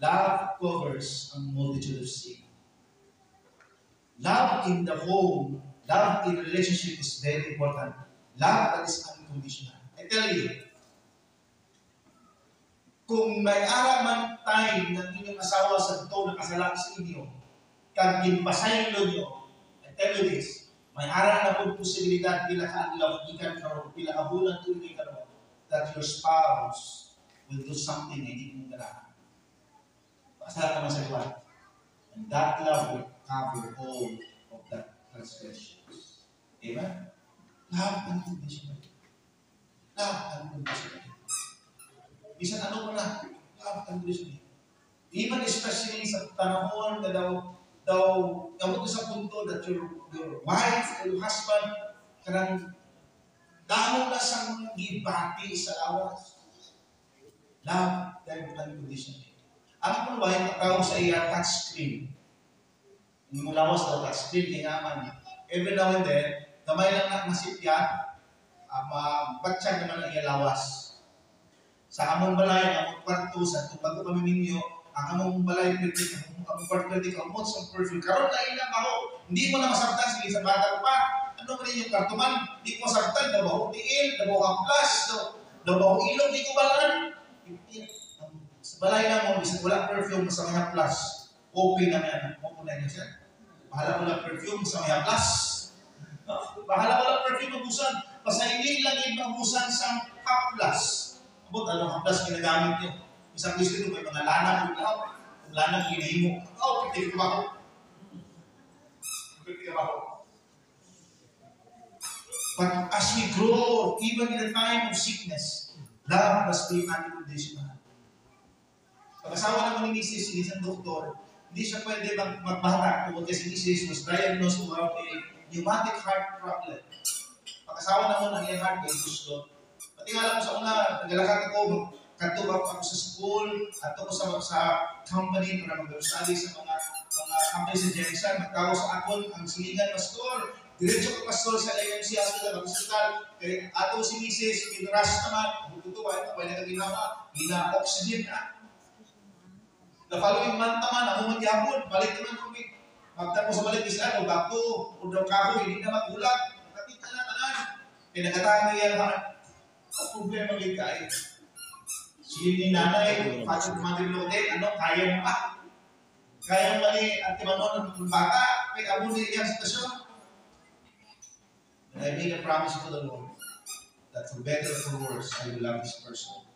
Love covers a multitude of sin. Love in the home, love in relationship is very important. Love that is unconditional. I tell you, kung may ara man time ng inyong asawa sa ito na kasalang sa inyo, kag ginpasaylo nyo, I tell you this, may ara na pong posibilidad pila ka adlaw gikan karon, pila ka bulan tuloy karon, that your spouse will do something na hindi mo ganahan. Pasalamat naman sa iwan. And that love will cover all of that transgressions. Amen? Love unconditionally. Love unconditionally. Bisan ano mo na, love unconditionally. Even especially sa panahon na daw mo sa punto that your wife or your husband kanang damo na sa mga gibati sa lawas. Love them unconditionally. Ang pulway, matawag sa iya touchscreen. Hindi mo lawas daw touchscreen, kingaman. Every now and then, kamay lang na nasipyan, magbatsyag naman ang iya lawas. Sa among balay, among kwarto, sa bago kami ninyo, ang among balay, among kwarto, among sa perfume. Karoon na ilang ako, hindi mo na masabtan, sige sa bata pa. Ano ba rin yung kartuman? Hindi ko masabtan, dabaho tiil, dabaho amplas, dabaho ilong, hindi ko balaan. Sa balay na mo, isang wala perfume sa mga plus. Okay na yan. Mapunay niya siya. Bahala wala perfume sa mga plus. Bahala wala perfume mabusan. Basta hindi lang yung mabusan sa haplas. Abot, anong haplas ginagamit niyo? Isang gusto nyo, may mga lana kung lahat. Kung lana ginahimo. Pwede ka ba ako? Pwede ka ba ako? But as we grow, even in the time of sickness, love must be unconditional. Pag-asawa naman ni Mrs. isang doktor, hindi siya pwede magbahatak tungkol kasi Mrs. was diagnosed to have a pneumatic heart problem. Pag-asawa naman ang iyang heart ay gusto. Pati nga lang ko sa una, naglalakad ako, katubak ako sa school, at ako sa company para mag-study sa mga company sa Jensen. Magtawag sa akon, ang silingan pastor. Diretso ko pastor sa AMC Hospital, mag-hospital. Kaya ato si Mrs. Pinras naman, buto ba, ito ba yung ginawa? Gina-oxygen na. The following month naman, ako magyapon, balik naman kami. Magtapos sa balik isa, o back to, o daw kako, hindi na magulat. Nakatita na tanan. Pinagatahan niya naman. Ang problema ng kain. Sige ni nanay, father mother-in-law din, kaya mo ba? Kaya mo ni Ate Manon ng bata, kaya amo niya yung sitwasyon. And I made a promise to the Lord that for better or for worse, I will love this person.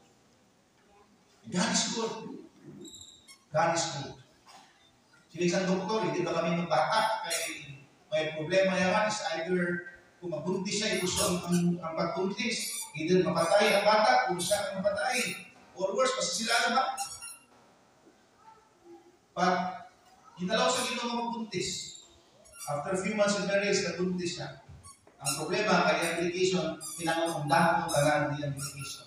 And God is good. God is good. Sila isang doktor, hindi ba kami magbata? Kaya may problema yaman is either kung magbuntis siya, gusto ang pagbuntis, either mapatay ang bata, kung siya ang mapatay. Or worse, basta sila na ba? But, ginalaw sa Ginoo magbuntis. After a few months of marriage, nagbuntis siya. Ang problema, kaya application, kailangan kong dahon ng talaan ng application.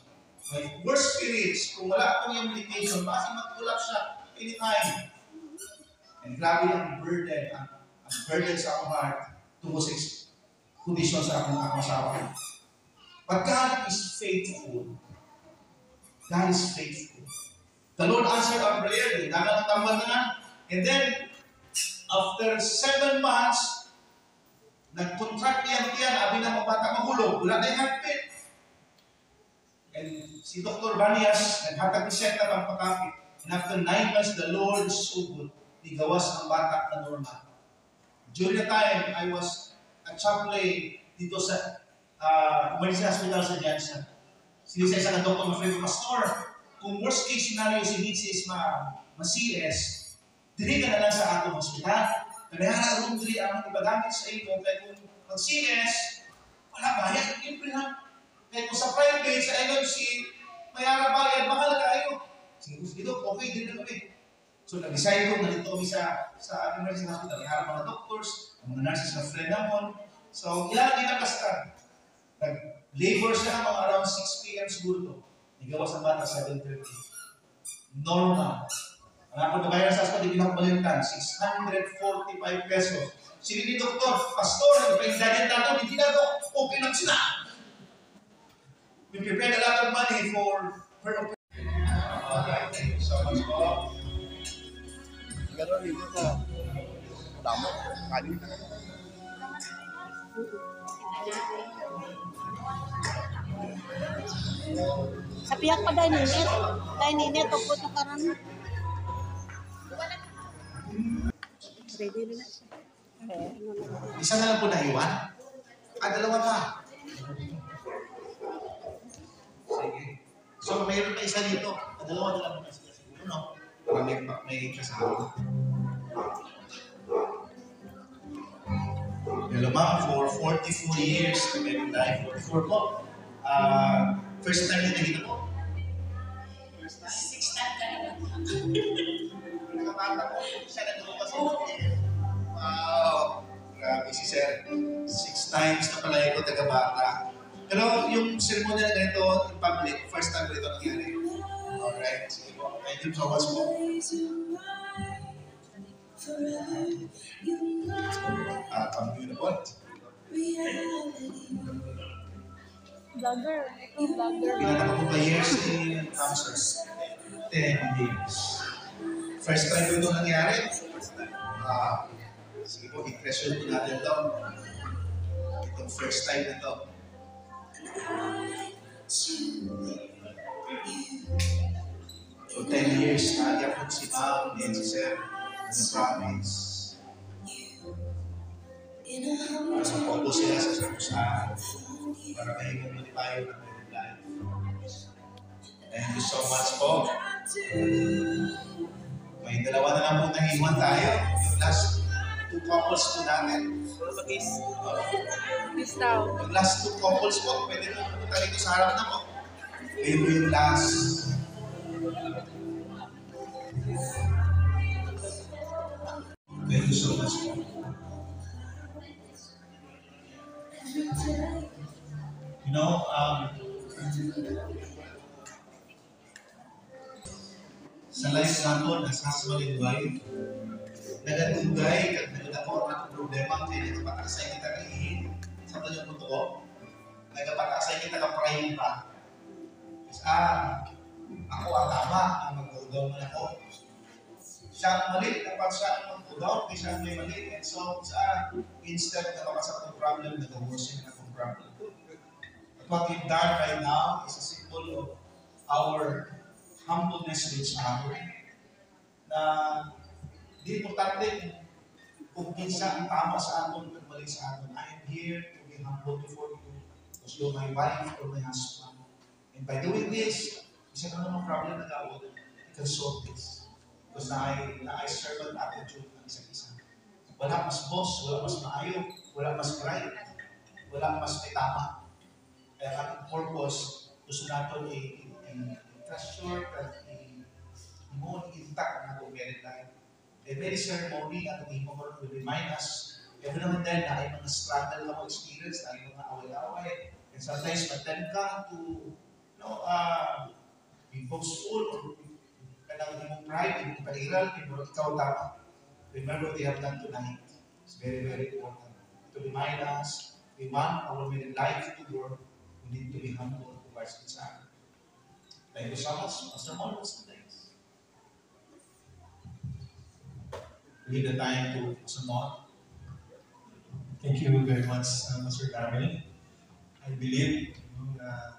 May worst periods, kung wala akong yung application, baka mag-collapse siya anytime. And grabe ang burden, ang burden sa akong heart tungkol sa kondisyon sa akong asawa. But God is faithful. God is faithful. The Lord answered our prayer. Dagan ang tambal na. And then, after 7 months, nag-contract niya, abi na mabata mahulog. Wala na yung heartbeat. And si Dr. Banias, naghatag ni Seta ang pakapit. And after 9 months, the Lord is so good. Igawas ang bata na normal. During the time, I was a chaplain dito sa Emergency Hospital sa Janssen. Sinisa isang doktor, ma-friend ko, Pastor, kung worst case scenario si Mitzi is ma-CS, dili ka na lang sa atong hospital. Kaya room dili ang ipagamit sa iyo. Kaya kung mag-CS, wala bayad. Libre lang. Kaya kung sa private, sa LMC, mayara bayad, mahal kayo. Sige Dok, okay din na kami. So nag-decide ko, nandito kami sa emergency hospital. Iharap mga doctors, mga nurses na friend naman. So ilan ginakastan. Nag-labor siya mga around 6 p.m. siguro to. Nagawa sa bata 7:30. Normal. Ang ako nabayaran sa hospital, hindi pinakabalintan, 645 pesos. Sige ni Doktor, Pastor, nagpa-exaggerate nato, hindi na to, okay lang sila. We prepared a lot of money for her operation. Alright, thank you so much po.
Gano'n dito sa damo, kanin.
Sa piyak pa dahil ninit. Dahil ninit, upot na karan. Ready na siya.
Isa na lang po naiwan? Dalawa pa. Sige. So, mayroon pa isa dito. Dalawa na lang po kasi siguro, no? Para may kasama. Hello ma'am, for 44 years kami nag-live. 44 po. First time niyo nakita po? First time?
6 times ka na.
Nakabata ko. Siya nagtuwa sa Wow! Grabe si Sir. 6 times na pala ito taga-bata. Pero yung ceremony na ganito in public, first time ko ito nangyari. Alright. Sige po. Thank you so much po. Ang beautiful.
Vlogger. Ito, vlogger.
Ilan ako pa years in cancer? 10 years. First time ko ito nangyari. Sige po, i-pressure po natin ito. Itong first time na ito. So 10 years na po si Ma'am and si Sir na promise. Nasa-focus sila sa sakusahan para mahimong muli tayo ng life. Thank you so much po. May dalawa na lang po nahiwan tayo. Yung last 2 couples po natin. Yung last 2 couples po, pwede po pumunta rito sa harap na po. Kayo po yung last. Thank you so much po. You know, sa life natin, as husband and wife, nagatugay, kag nagdako ang problema, kaya nagpatakasay kita kahihin. Sa ito yung totoo, nagpatakasay kita ka-prime pa. Kasi, ako ang tama, ang mag-go-down man ako. Siya ang mali, dapat siya ang mag-go-down, kaya siya ang may mali. And so, instead na makasak ng problem, nag-worsen na ng problem. But what we've done right now is a symbol of our humbleness with each other. Na di importante kung kinsa ang tama sa aton at mali sa aton. I am here to be humble before you because you're my wife or my husband. And by doing this, isa ka naman problem na gawin, you can solve this. Because na I servant attitude ng isa't isa. Wala mas boss, wala mas maayo, wala mas right, wala mas may tama. Kaya ang purpose, gusto natin i-treasure at i-moon intact na itong married life. A very ceremony at the people will remind us every now and then na ay mga struggle na experience, na ay mga away-away. And sometimes attend ka to be boastful or kailangan mong pride, hindi mo paliral, pero ikaw tama. Remember what we have done tonight. It's very, very important. To remind us, we want our married life to work, we need to be humble towards each other. Thank you so much. Pastor Mon, what's the next? Give the time to Pastor Mon.
Thank you very much, Pastor Carmen. I believe na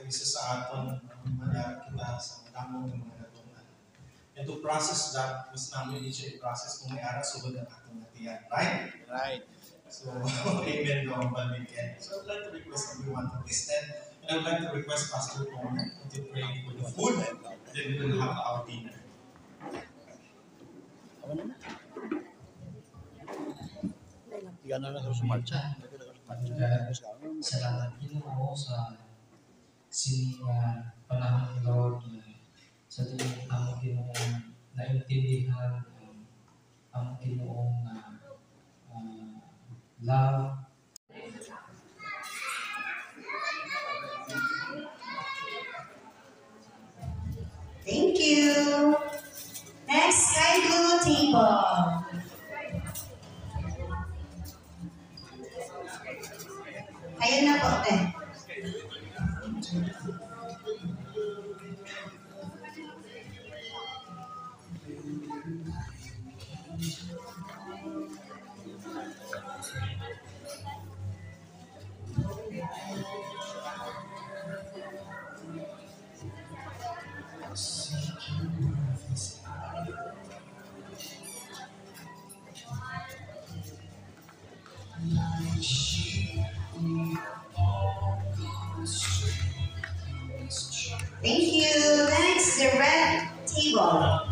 isa sa aton mga kita sa madamong ng mga natunan. And to process that, mas namin siya i-process kung may aras o ang atong natiyan. Right?
Right.
So, amen to ang weekend. So, I'd like to request everyone to please stand. And I would like to request Pastor Coleman to pray for the food, and then we will have our dinner.
Yan na lang sa sumarcha.
Salamat Ginoo sa sining panahon ni Lord sa tuwing
Thank you. Next, the red table.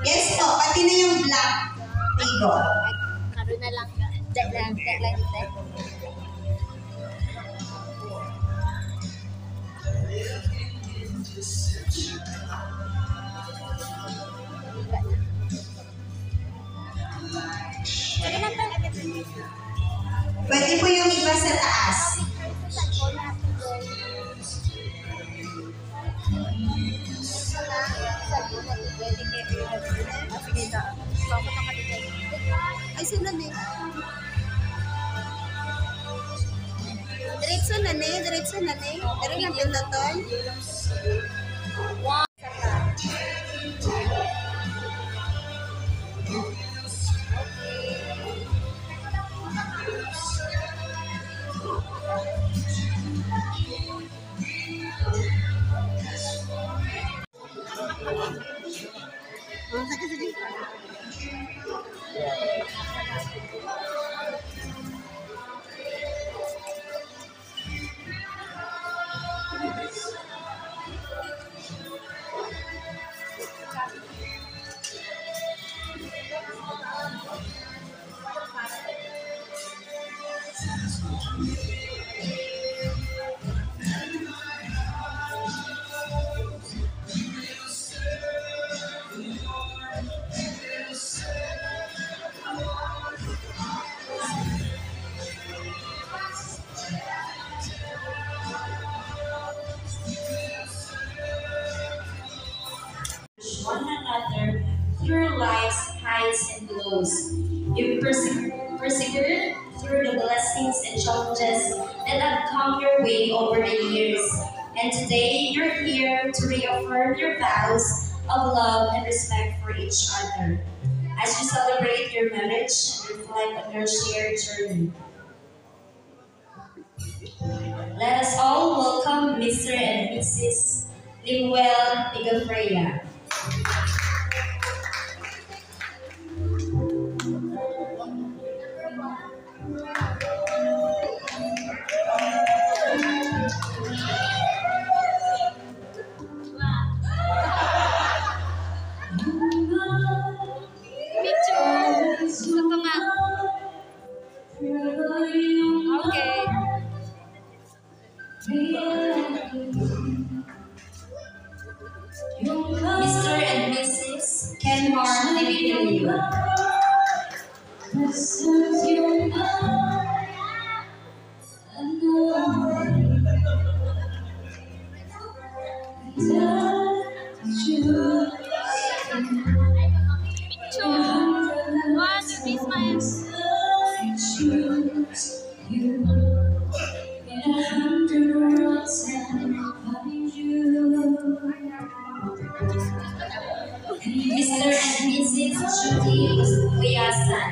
Yes po, pati na yung black table.
Karoon na lang. Deadline.
Pwede po yung iba sa taas.
Ay, sino na Diretso na Dari lang pindoton. Sige.
One another through life's highs and lows. You persevered through the blessings and challenges that have come your way over the years. And today you're here to reaffirm your vows of love and respect for each other. As you celebrate your marriage and reflect on your shared journey. Let us all welcome Mr. and Mrs. Limuel Pigafreya. Mr. and Mrs. Kenmore Liviu. Mr. and Mrs. Judy Uyasan.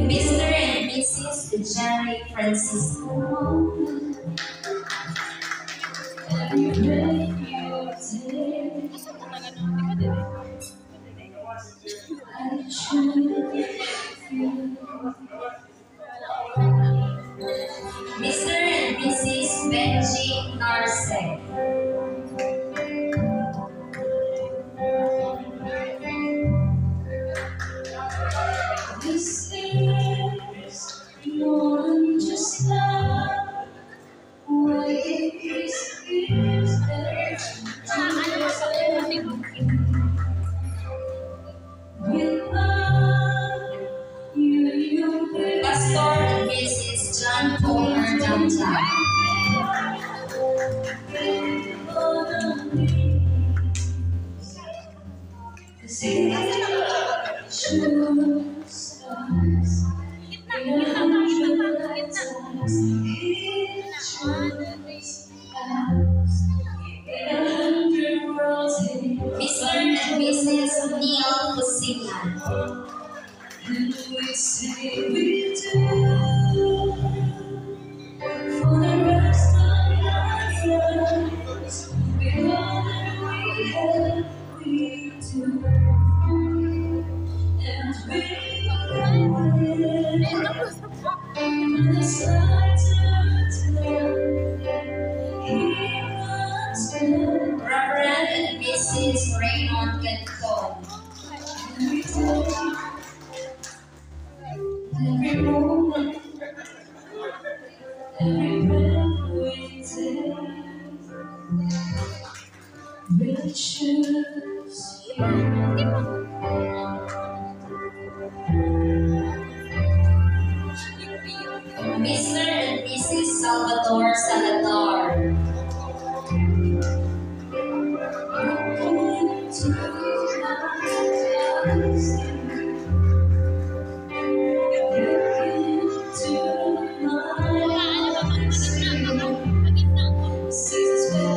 Mr. and Mrs. Jerry Francisco. Mr. and Mrs. Benji Narsek. Mr. and Mrs. Neil Musiman. For the rest of our lives, we know that we have we do, and we will when it's time to tell. Reverend and Mrs. Raymond Canton. Every moment, every breath we take, we'll choose you. Mr. and Mrs. Salvador Salazar.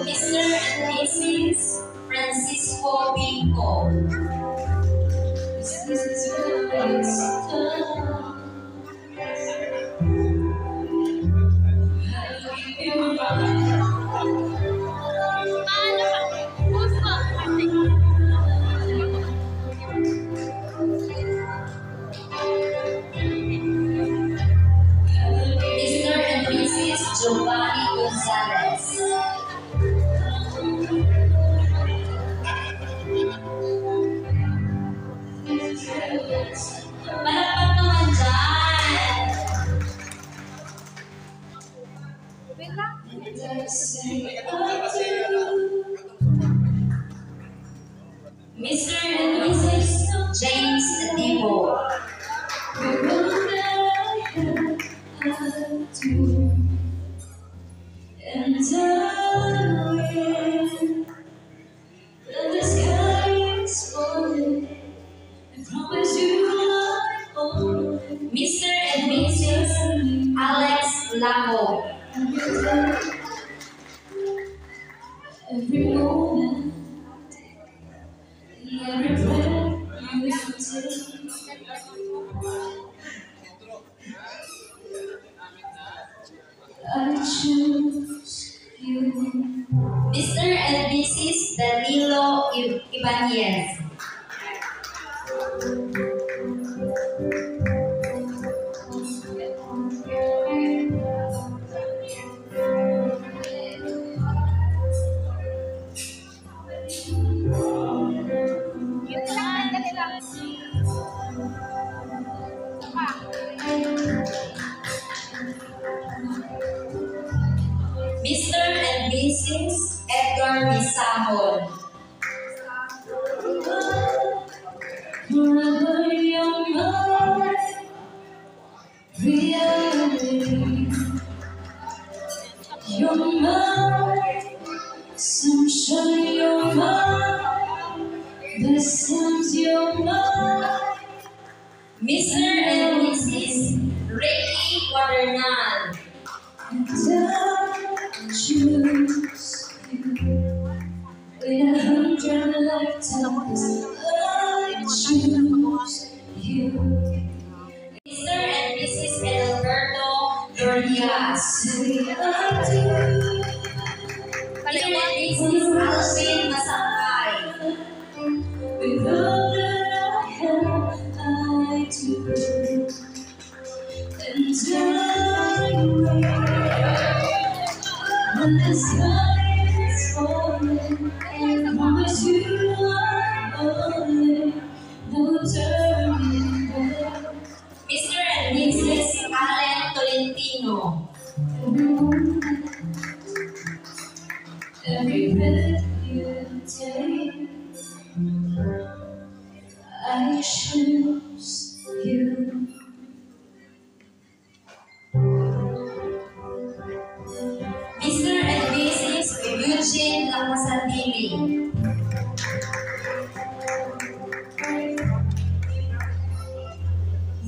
Mr. and Mrs. Francisco Bingo. Mr. and Mrs. Giovanni Gonzalez. Malapad naman dyan. Mr. and Mrs. James Adibo. And the sky is falling. I promise you I won't. Mr. and Mrs. Alex Lago. Every moment, every breath you take, I choose you. Mr. and Mrs. Danilo Ibanez. Mr. and Mrs. Edgar Misahon. Forever you're my reality. You're my sunshine, you're my blessings, you're my. Mr. and Mrs. Ricky Quadernal. And I choose you. In 100 lifetimes, I choose you. Mr. and Mrs. Alberto Dorias. Say I do. Mr. and Mrs. Alvin Masangkay. With all that I have, I do. And I wait. When the sky is falling, I promise you I'm falling. No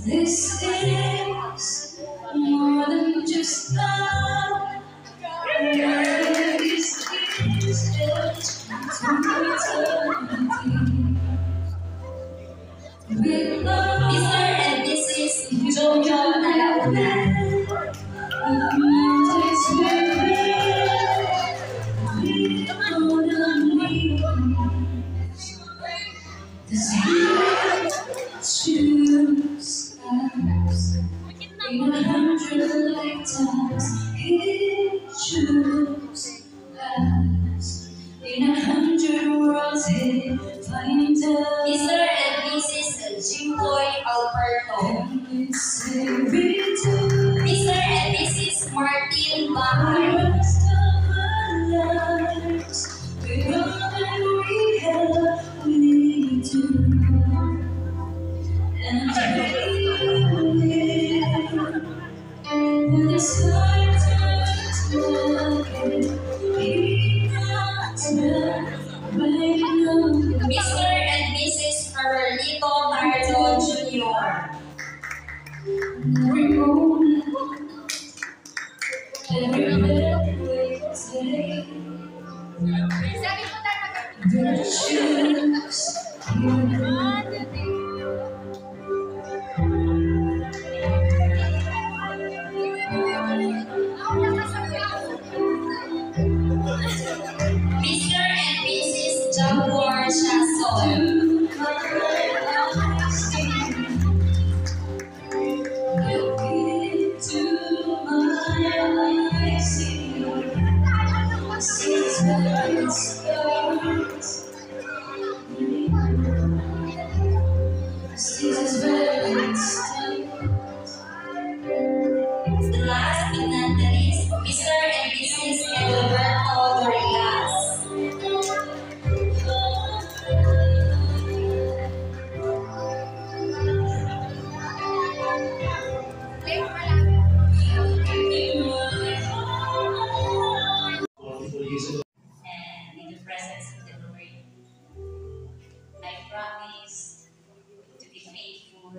This is more than just love. This is just eternity. With love, Mr. and Mrs. Jojo Nalaunan. With mountains the spirit choose us in 100 lifetimes. He choose us in 100 worlds. He find us. Mr. and Mrs. Jimboy Alberto. Mr. and Mrs. Martin Bahay. With all that we have, we do. And when the sky turns black, he comes back right now. Mr. and Mrs. Carlito Tardo Jr. Every moment, every breath we take, the choose you. Mr. and Mrs. Jaguar Chasol. Look into my eyes, see where it starts. Seasons where it starts. The last but not the least, Mr. and Mrs. Alberto Dorigas. And in the presence of the Lord, I promise to be faithful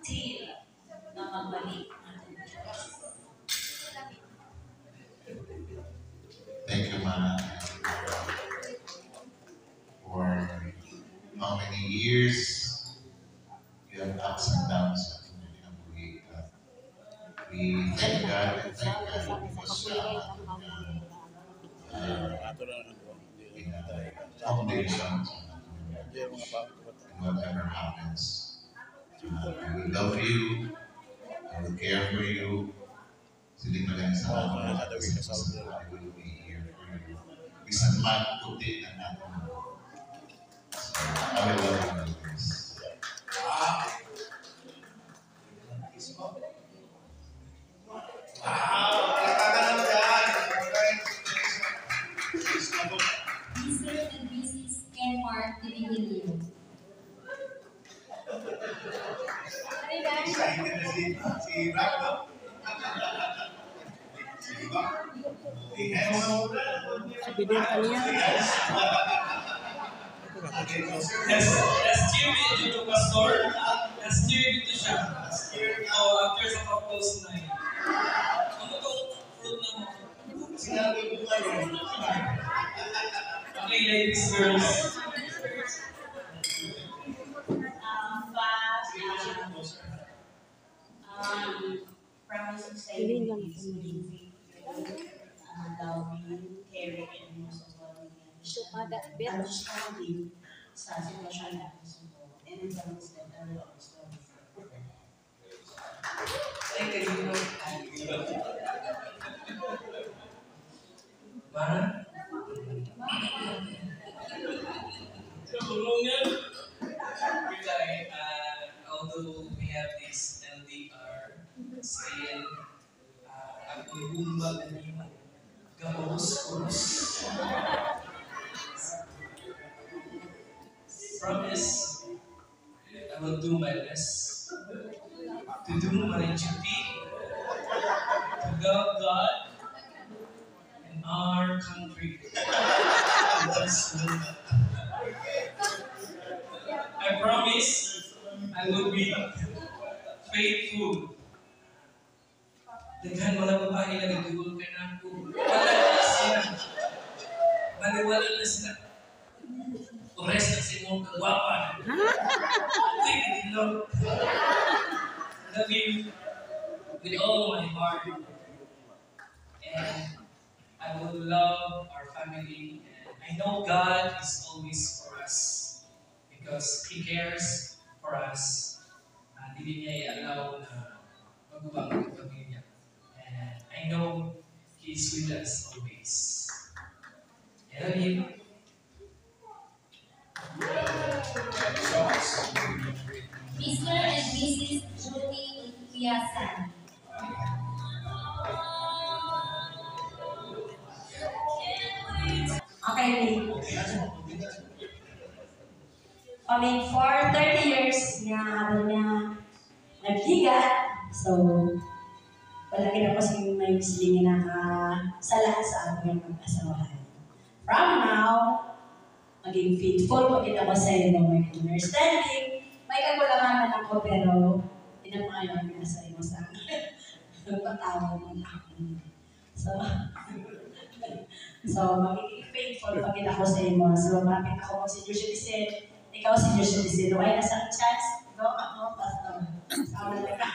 till na magbalik ang Diyos.
Thank you, Ma, for how many years you have ups and downs. We thank God and thank God because foundations and whatever happens. I will love you, I will care for you. Siling na lang sa akin, I will be here for you. Bisan man, puti na natin. So, I will love you always.
Mr. and Mrs. Ken Mark Divinilio.
Excited na si Rock, no? Si Rock. Yes.
Last year, medyo to pastor. Last year, dito siya. After sa propose na yun. Ano itong fruit na mo?
Sinabi mo nga yun.
Okay, ladies, girls.
Promise to stay with you, loving, caring, and most of all, understanding sa sitwasyon natin sa buhay. And in terms that I will always love you.
Thank you. Mana? Tulungan. Although we have this LDR, still, ang ibumba ganyan, gabos-gabos. Promise, I will do my best to do my duty, to love God and our country. sunod. I promise I will be faithful. Daghan mga babae na nagdugol ka na ako. Wala na sila. Maniwala na sila. Ores na si mong kagwapa. Thank you, Lord. Love you with all my heart. And I will love our family. And I know God is always for us because He cares for us. Hindi niya i-allow na magubang ang pamilya. And I know He's with us always. I love you.
Mr. and Mrs. Julie Piasan. Okay, for 30 years niya, habang niya naghigat, so, palagi na po sa may silingin nakasala sa aming mag-asawahan. From now, maging faithful po kita ko sa iyo, may understanding, may kakulangan ako, pero inapayaw niya sa iyo sa patawa mo ako. So, magiging faithful pag kita ko sa iyo. So, mapit ako si Joshua Dicen, ikaw si Joshua Dicen, ay nasa chance, go ako, pastor. Sama na ka.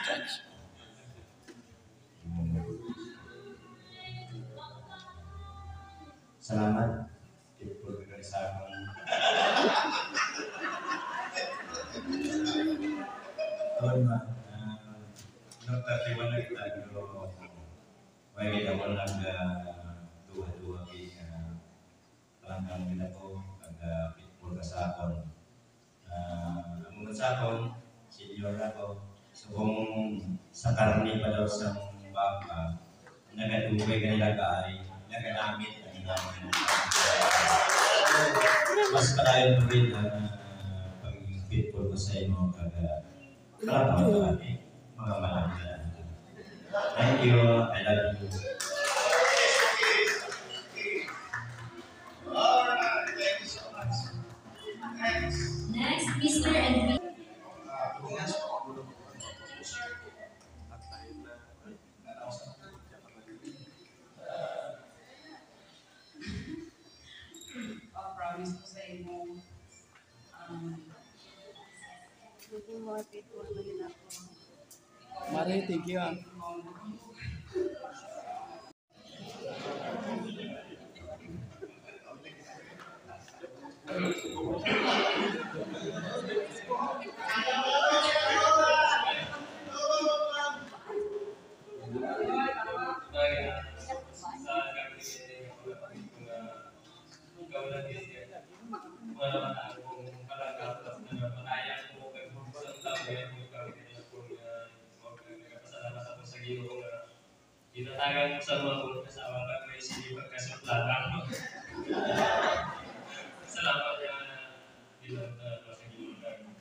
Salamat. Faithful ka sa akin. Doon ma, nagtatiwan na kita, pero may kita ko nag-duha-duha kaya palanggang nila ko, faithful ka sa akin. Ang sa akin, senior ako, so kung sa karni pa daw sa baka, nagadugay ka nila kaay, naganamit na nila. Mas palayon mo rin pagiging faithful ko sa inyo para kami mga malaki na. Thank you. I love you.
Alright, thank you so much. Thanks.
Next, Mr. and
promise ko sa inyo,
Looking more faithful na yun ako.
Mari, thank you.
Tinatagan ko sa mga kong kasama ka may sinipag kasuplatan. Salamat niya na bilang sa gilugan.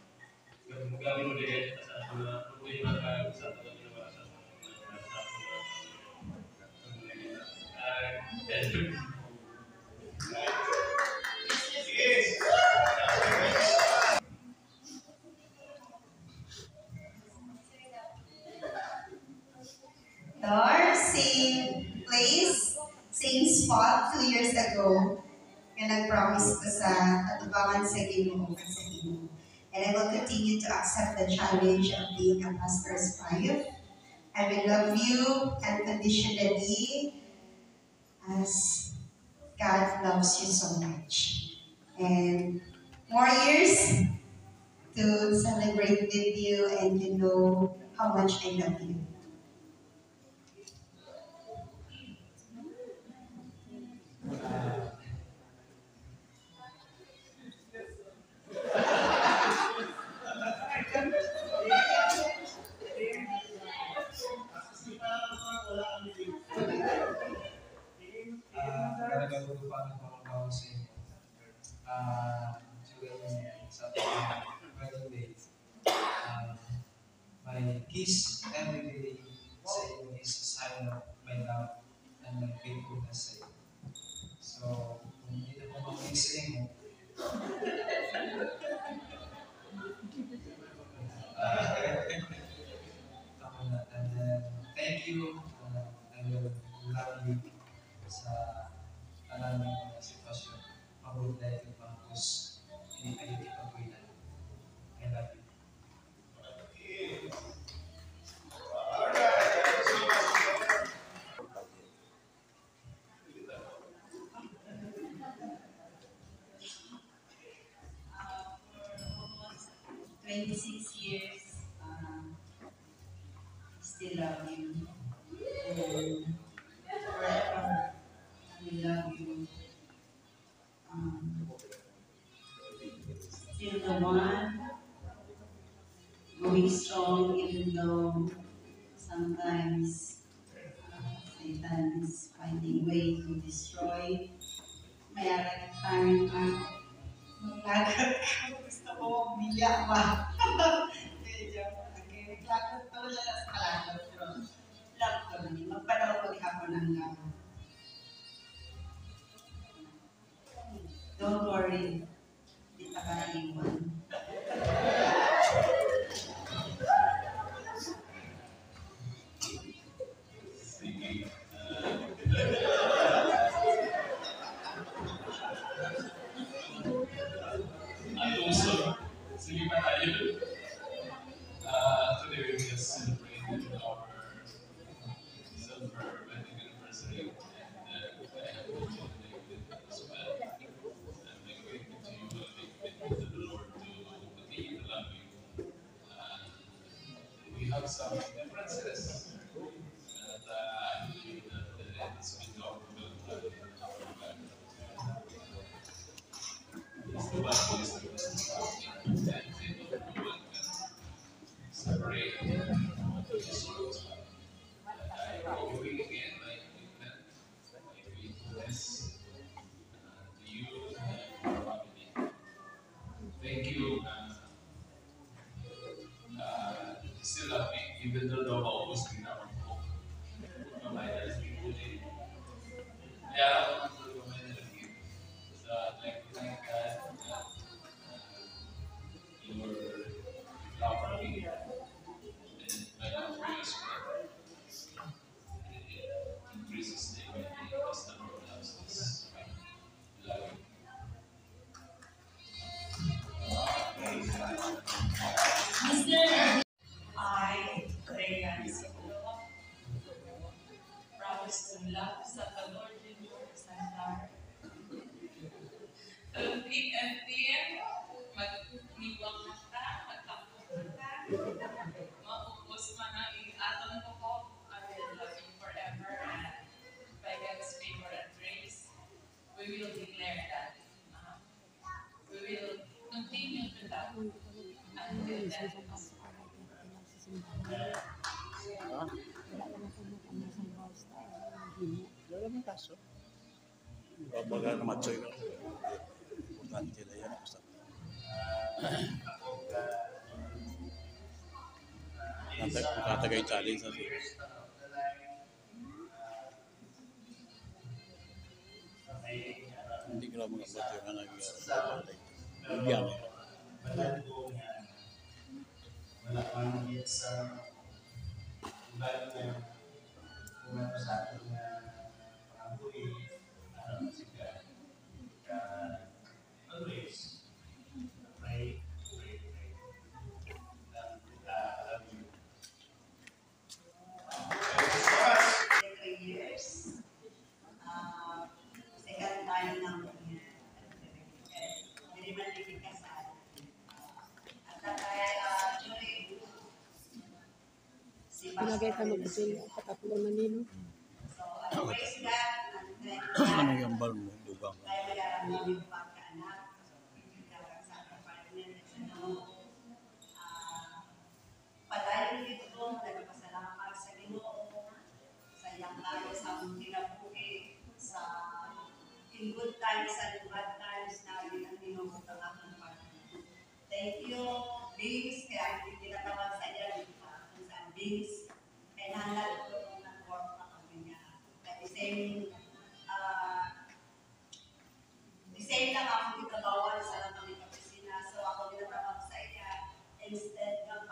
Gawin mo din sa mga problema ka sa mga ginawa sa
Lord, same place, same spot 2 years ago. Nga nag-promise ko sa katubangan sa Ginoo at sa Ginoo. And I will continue to accept the challenge of being a pastor's wife. I will love you unconditionally as God loves you so much. And more years to celebrate with you and you know how much I love you.
Nagagulupan ako ng bawang sa inyo. Sa wedding day. My kiss every day sa inyo is a sign of my love and my faithfulness sa inyo. So, kung hindi na po mag-kiss sing. And then, thank you. I will love you sa tanan ng mga sitwasyon. Pag-uulay yung pangkus. Hindi kayo ipag-uwilan. I love you.
Almost 26 years, still love you. And forever, I will love you. Still the one, going strong even though sometimes Satan is finding way to destroy. Mayroon tayong maglagat ka. Gusto ko biyak pa. Medyo naglagat ko lang sa kalagat. Pero love ko na niya. Magpadaw ko ako ng love. Don't worry. Hindi ka karaniwan.
Sige pa tayo. Today we just celebrated our silver wedding anniversary, and I have to celebrate it as well. And I'm going to beg the Lord to continue to love you. We have some differences, and I believe that it's been our will. It's the Bible is the best. Separate sorrows. I go again, my commitment, my faithfulness to you and your family. Thank you. Still love me, even though the always been our hope. My life is really. Yeah, so I'd like to thank God your love for me. I love for you as well. In Jesus' name, I thank you because the Lord loves us. Love you.
Mr.
I, Rhea Isabella, promise to love Salvador Jr. Santar. Till thick and thin, magniwang ka, magkapos ka, maubos man ang aton ko, I will love you forever, and by God's favor and grace, we will declare that. We will continue to love until death.
Wala naman kaso. Babaga na matsoy ka. Importante na yan. Tatagay challenge sa siya. Hindi ko lang mga bato yung nag-ibiyang.
Wala man yun sa iba't niya kung ano sa akin na pangabuhi, ano si God. Always, pray. Love you.
Years. Second time lang niya. Hindi man nagkikasal. At during si
Pinagay ka mag-usil, patatlo na nino.
So, praise God.
Ano yung bal mo? Dugang.
Kaya mayroon yung pagkaanak. Hindi ka sa apartment. Padayon dito, nagpasalamat sa Ginoo sa iyang araw sa among kinabuhi, sa in good times and bad times na ang Ginoo sa akong partner. Thank you, Vince, kaya hindi tinatawag sa iya kung saan Vince, kaya nahalal ko kung nag-work na kami niya. At the same same lang ako gitabawal sa lang kami opisina. So ako ginatawag sa iya instead ng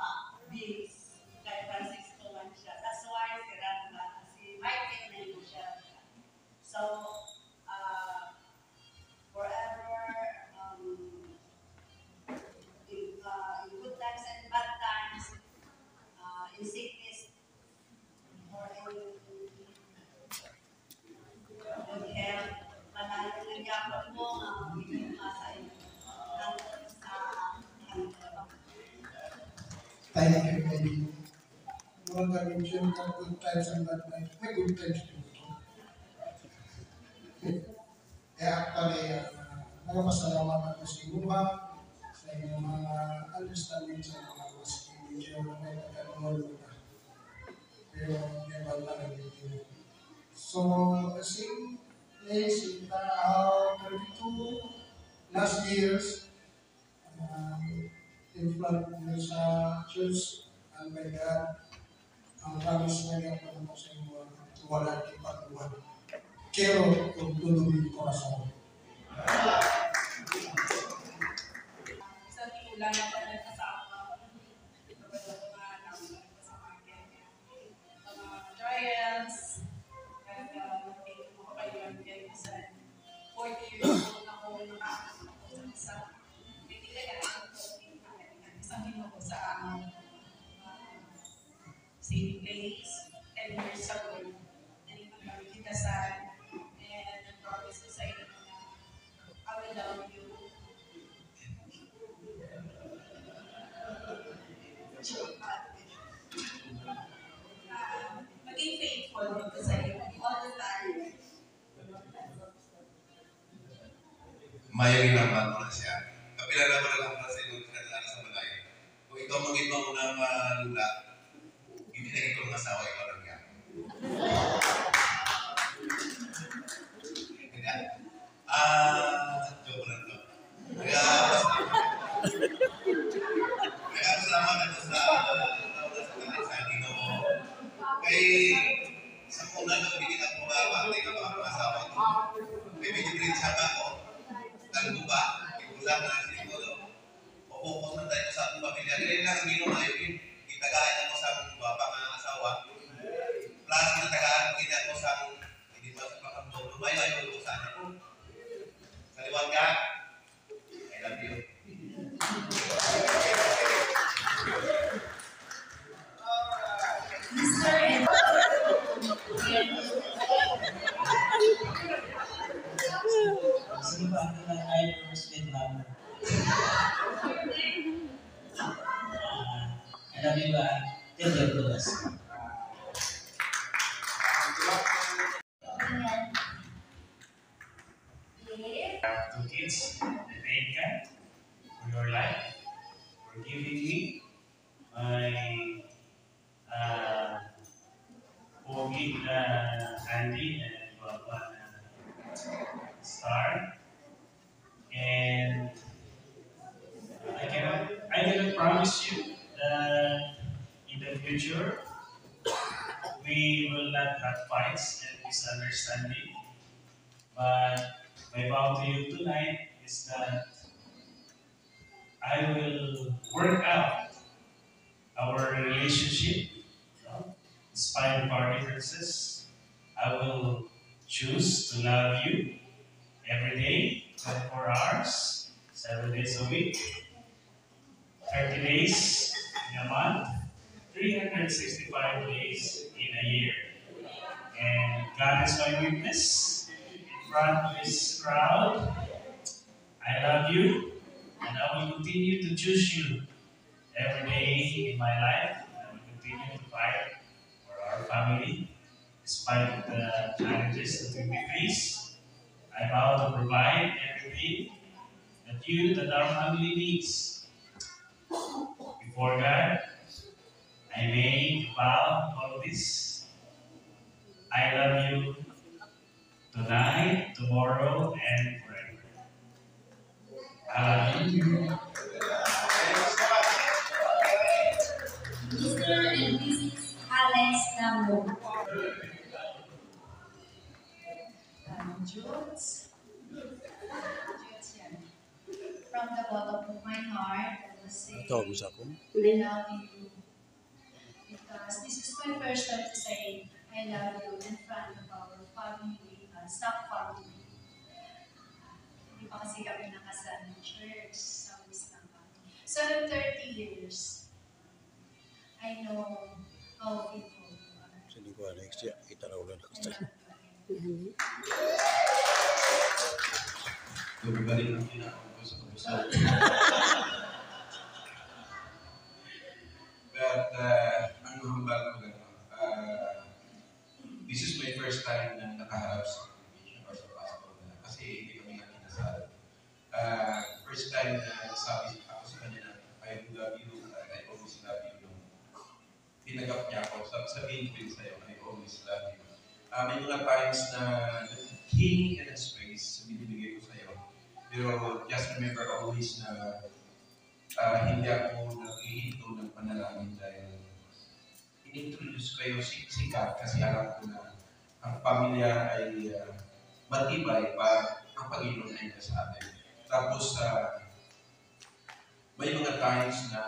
bills. Kay Francisco man siya. That's why si Randa, si Mike na yun siya. So, forever, in good times and bad times, in sickness, or in health, manalo ng yakot mo, hindi mo sa inyo.
Thank you, Eddie. More than mentioned that good times and bad times. May good times too. Actually, nagpasalamat ako sa inyong sa inyong mga understanding sa mga mas medyo may pagkakamol na. Pero may bala na dito. So, same place in 32 last years, in front ng sa church, and by God, ang promise na niya po sa inyo, wala ipatuwan. Kero kung tulong yung korason.
Sa tinulan na pa nagkasama, mga trials, at makapayuan kayo sa 40 years old ako nakakasama ko sa hindi kaya isang ako sa same place 10 years ago. And kami kinasal and nag-promise ko sa inyo na I will love you. Maging faithful dito sa iyo all the time.
Mayagin naman mo na siya. Kapilala mo na lang para sa inyo pinadala sa balay. Kung ikaw mag-ibang unang lula, hindi na ikaw ng asawa, ikaw lang yan. Joke lang to. Kaya kasama ka sa Ginoo. Kay sa una lang, hindi kita kumabati ka mga asawa ko. May medyo siya ako. Tago ba? Ikulang na siguro. Focus na tayo sa ating pamilya. Kailan lang hindi naman ayun. Itagaan ako sa mga asawa. Plus, natagaan ko din ako sa hindi pa sa pakambong. Lumayo ayaw ko sa anak ko. Sa liwag ka, I love you.
Mr. and
Sino ba ang nanay first with number? Alam niyo ba, tell your to us.
Two kids, I thank God for your life, for giving me my Pogi Andy and Papa Star. And I cannot promise you that in the future we will not have fights and misunderstanding. But my vow to you tonight is that I will work out our relationship, despite of our differences. I will choose to love you every day, 24 hours, 7 days a week, 30 days in a month, 365 days in a year. And God is my witness in front of this crowd. I love you, and I will continue to choose you every day in my life. I will continue to fight for our family, despite the challenges that we face. I vow to provide everything that our family needs. Before God, I may vow all this. I love you tonight, tomorrow, and forever. I love you.
Mr. and Mrs. Alex Namo.
Jules
from the bottom of my heart, I will say,
Ito, gusto ko.
I love you. Because this is my first time to say, I love you in front of our family, staff family. Hindi pa kasi kami nakasal ng church, sa wisdom kami. So, in 30 years, I know how people are.
Sini ko next year, kita na ulan ako.
Balik ang kinakaw sa kapusan. But, ang mahambal ko gano'n, this is my first time na nakaharap sa congregation or sa pastor na kasi hindi kami nga kinasal. First time na sabi ako sa kanya na I love you, I always love you. Tinagap niya ako, sabihin ko yun sa'yo, I always love you. May mga times na king and space, binibigay ko sa'yo. Pero just remember always na hindi ako naghihinto ng panalangin dahil in-introduce kayo si God kasi alam ko na ang pamilya ay matibay pa ang Panginoon ay sa atin. Tapos may mga times na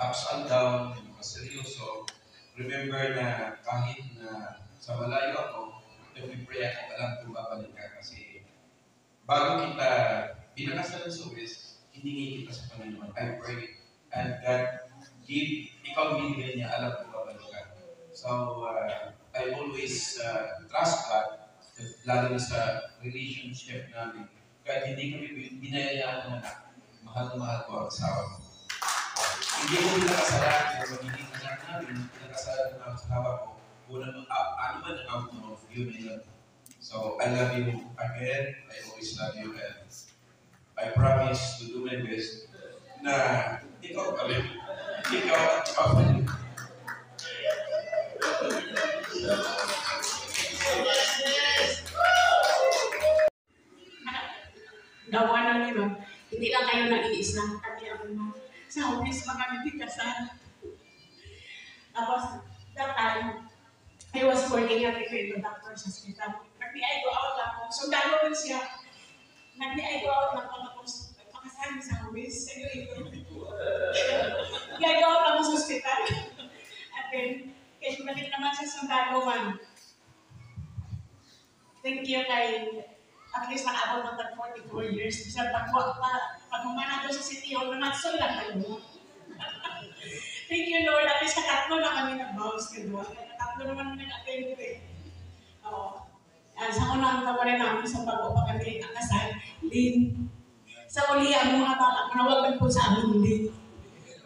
ups and down, mga seryoso. Remember na kahit na sa malayo ako, nag-pray ako alam kung babalik ka kasi bago kita binakasalan sa West, hiningi kita sa Panginoon. I pray and God give, ikaw binigay niya, alam kung babalik ka. So, I always trust God, lalo na sa relationship namin. Kahit hindi kami binayayaan ng anak, mahal na mahal ko ang asawa ko. Hindi ko pinakasalan, pero magiging anak namin, pinakasalan ng asawa ko, ano man ang outcome of you, Mayor. So, I love you again. I always love you and I promise to do my best na ikaw kami. Ikaw at kami.
Gawa ng lima. Hindi lang kayo nag-iis lang. Kami ang sa office mga nagtikasan. Tapos, that time, I was working at the doctor's hospital. Nag-I go out lang po. So, gano'n siya. Nag-I go out lang po. Tapos, pakasali sa office. Nag-I go out lang po sa hospital. At then, kasi balik naman siya sa Dalawan. Thank you kay, at least nakaabot ng 44 years. Sa pagmumana doon sa City Hall, namatsoy lang tayo. Thank you, Lord. At least katatlo na kami nag-bounce ka doon. Katatlo naman nag-attend eh. Oo. Sa unang tawarin namin sa bago pa kami nakasal, Lynn. Sa uli, ang mga bata, manawagan po sa amin, Lynn.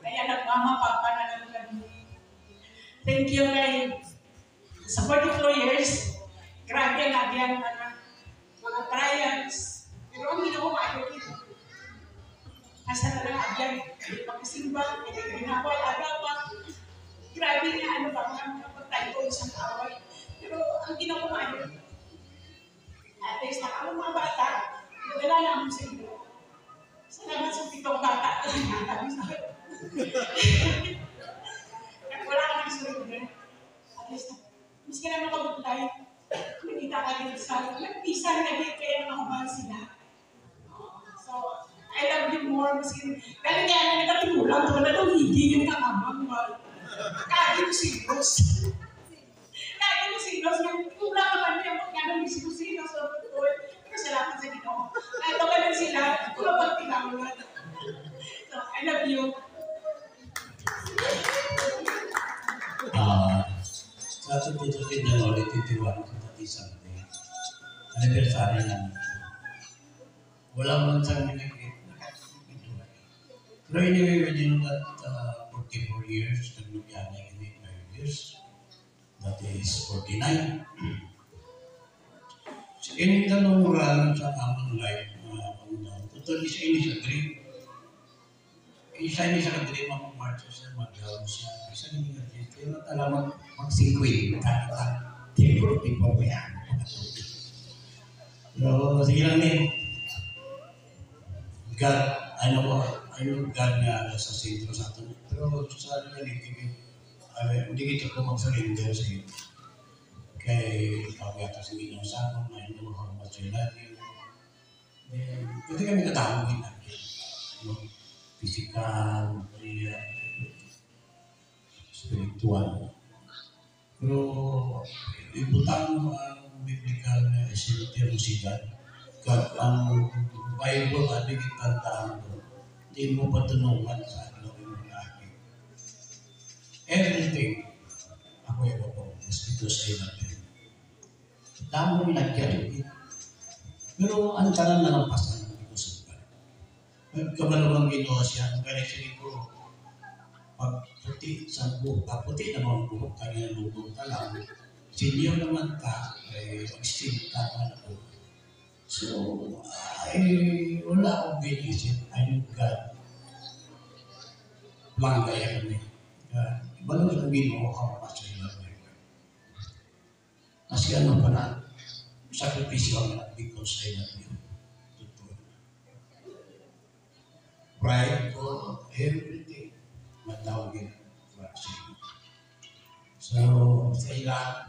Kaya nagmamapapa na lang kami. Thank you kay sa 44 years, grabe ang nagyan na mga trials. Pero ang ginawa maayo dito. Hasta na lang agyan, pagkasimba, ginaway, agapan. Grabe na ano ba, mga pagtayo isang away. Pero ang ginawa maayo, at least na mga bata, nagala na ako sa iyo. Salamat sa pitong bata. Wala ka nagsunod. At least, miski na makabutay, nakita ka din sa nagpisan na din kaya nakamahal sila. So, I love you more. Miski, dahil kaya na nagkatimulang ito na daw higigil ka namang ba? Kaya ko silos. Kaya ko silos. Kula ka man niya, magkano may silos. Salamat sa Ginoo. Ito ka lang sila, kung pagtinawag. So, I love you.
Sa 2015 January 21, isang anniversary namin. Wala man sa amin pero anyway, within that 44 years, naglubyana kami 5 years. That is 49. So, in the long run sa aming life, totally siya ini sa dream. Isa ini sa dream ang marcha siya, mag-down siya. Isa ini sa dream. Pero talagang mag-singkwin, kahit tipo ba yan. Pero sige lang din. God, ano ko, ayun God na sa sentro sa atin. Pero sa atin, hindi kita ko mag-surrender sa iyo. Kay pagkata sa Ginoo sa akin, I know how much I love you. Pwede kami katawagin natin. Physical, material, spiritual. Pero, ibutan mo ang biblical na esentia mo si God. Ang Bible, sabi kitandaan ko, hindi mo patunungan sa ano yung lagi. Everything, ako yung ako, mosquito sa natin. Damo yung nagyari. Pero ang tanan na ng pasan, hindi ko sabihin. Nagkamalawang ginawa siya, ang kanya siya ko, pag puti sa buhok, puti na mga buhok, kanya lubog ka lang. Senior naman ka, mag-sting ka naman ako. So, wala akong binisip. Ayun God. Langgay kami. Balang ang ginawa ako pa sa ilang. Kasi ano pa na, sakripisyo ang because I love you. Pride for everything. Matawagin. So, sa ilang,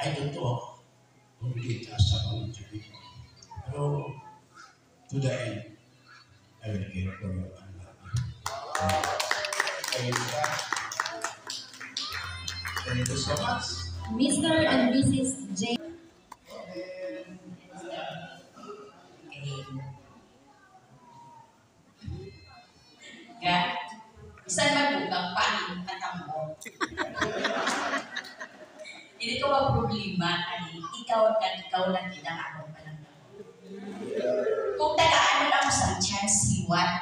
I don't know kung kita sa mga Diyos. Pero, to the end, I will care for you and love you.
Thank you so much.
Mr. and Mrs. J.
God, isan man bugang paning katambo. Hindi ko problema ani ikaw lang kinakaon pa lang. Kung tagaan mo lang sa chance liwat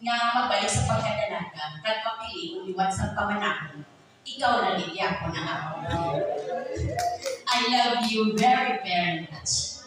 nga mabalik sa pagkadalaga kag mapili kung liwat sa pamanahon, ikaw na din ako na ako. I love you very, very much.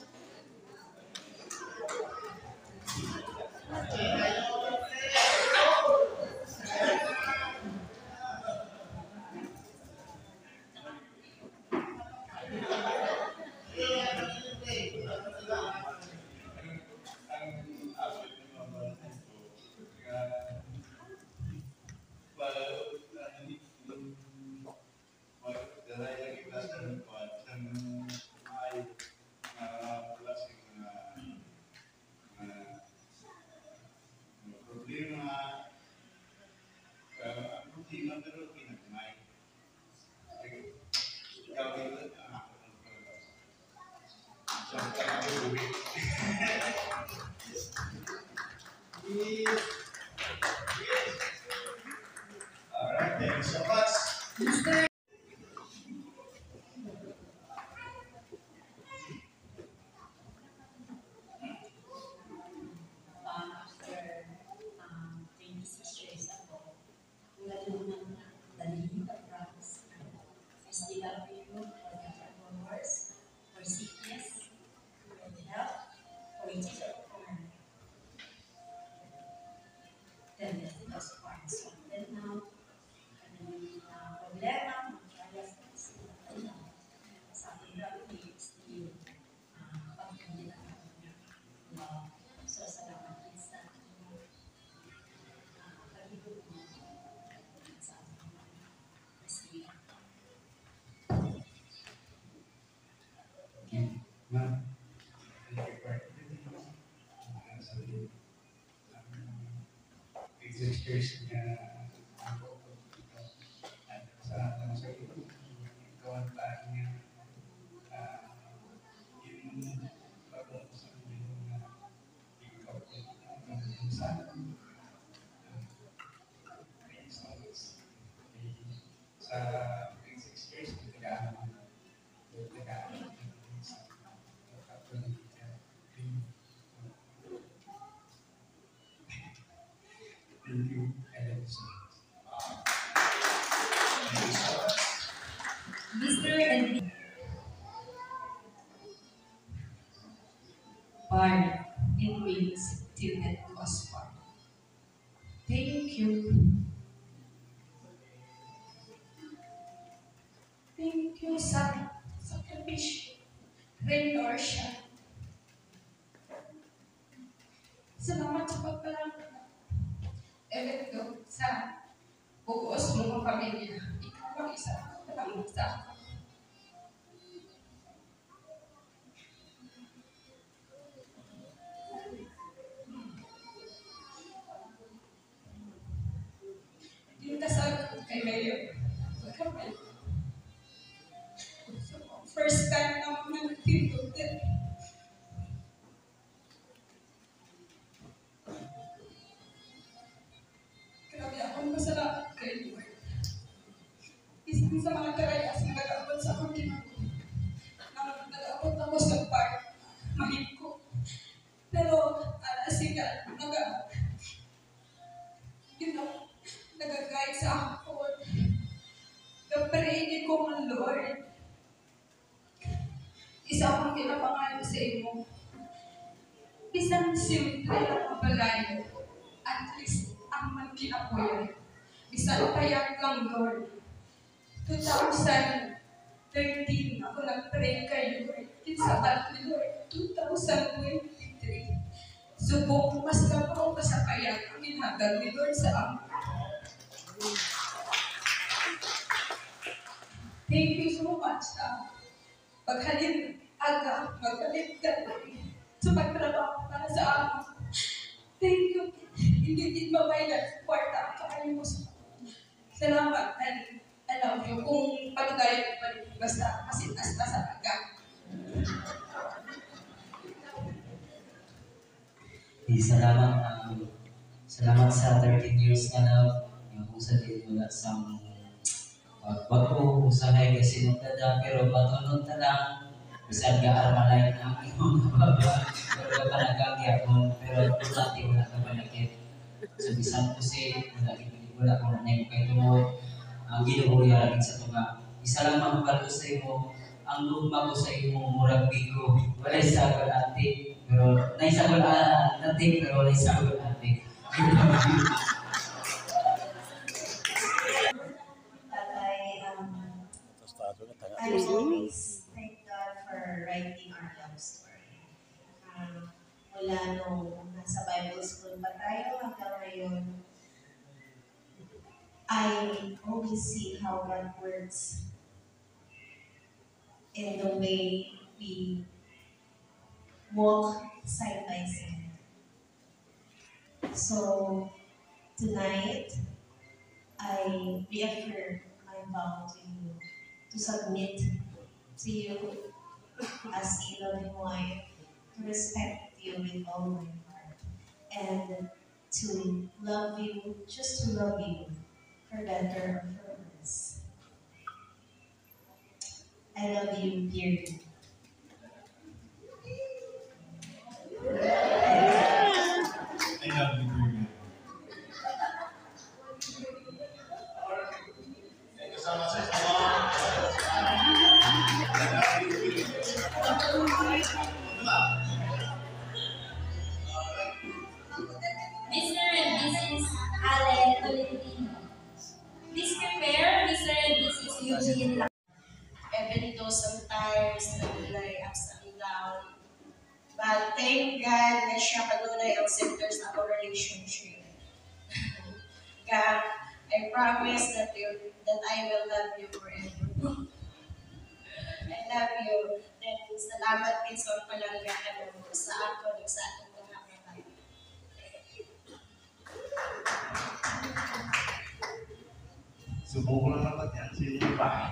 Alright, thank you so much.
After 26 years ago, nagulungan na dalhin the promise. First, love you for worse, for sickness, for health, for teacher, for then those parts. Then now, problema, trials, sa ating gravity, still, pagkakita ng so salamat din sa pag-ibig mo sa kasi
Ma'am, thank you for everything. Experience niya ako at sa ikaw ang tayo niya yung pag-uusap niyo na ikaw ang sana sa experience na tagaan Thank you. I love you so much.
Thank you so much.
Mr. and Bar in Wings Tilted Oscar. Thank you.
Thank you sa sakripisyo. Renor siya. Salamat sa pagpalangkat. Let go sa bukuos mo ng pamilya. Ikaw ang isa. Walang isa.
kasi nag-guide sa ako. Naparinig ko ng Lord. Isa akong kinapangalan sa imo. Isang simple na kapalayo. At least ang magkinapuyan. Isang payag lang, Lord. 2013, ako nag-pray kay Lord. Kinsabat ni Lord, 2023. Subok, mas napaw pa sa payag ang hinagad ni Lord sa amin. Thank you so much. Paghalin aga, maghalin gabi sa pagtrabaho para sa amin. Thank you. Hindi din mabayad kwarta kayo mo sa salamat and I love you. Kung palagay pa rin, basta masitas na sa aga.
Salamat sa 13 years na love. Yung usad din wala sa bago usahay kasi nung tada pero batunod na lang bisan ka armalay na imong baba pero ka nagagya pero dati wala ka malakit so bisan ko wala ko na yung kay tunod ang Ginoo lagi sa tuga isa lang mapalo sa imo ang luma ko sa imo murag bigo wala sagol ate pero naisagol ate pero wala sagol ate
I always thank God for writing our love story. Mula nung nasa Bible school pa tayo hanggang ngayon, I always see how God works in the way we walk side by side. So, tonight, I reaffirm my vow to you to submit to you as a loving wife, to respect you with all my heart, and to love you, just to love you, for better or for worse. I love you dearly.
I love you dearly. Thank you so much,
Mr. and Mrs. Allen Tolentino. Please prepare, Mr. and Mrs. Eugene.
Even though sometimes nagulay ups and down, but thank God na siya kanunay ang center sa our relationship. God, I promise that I will love you forever. I love you. Then, salamat din sa palanggaan mo sa ako, sa ating mga kapatid.
Subukan lang naman yan. Sino ba?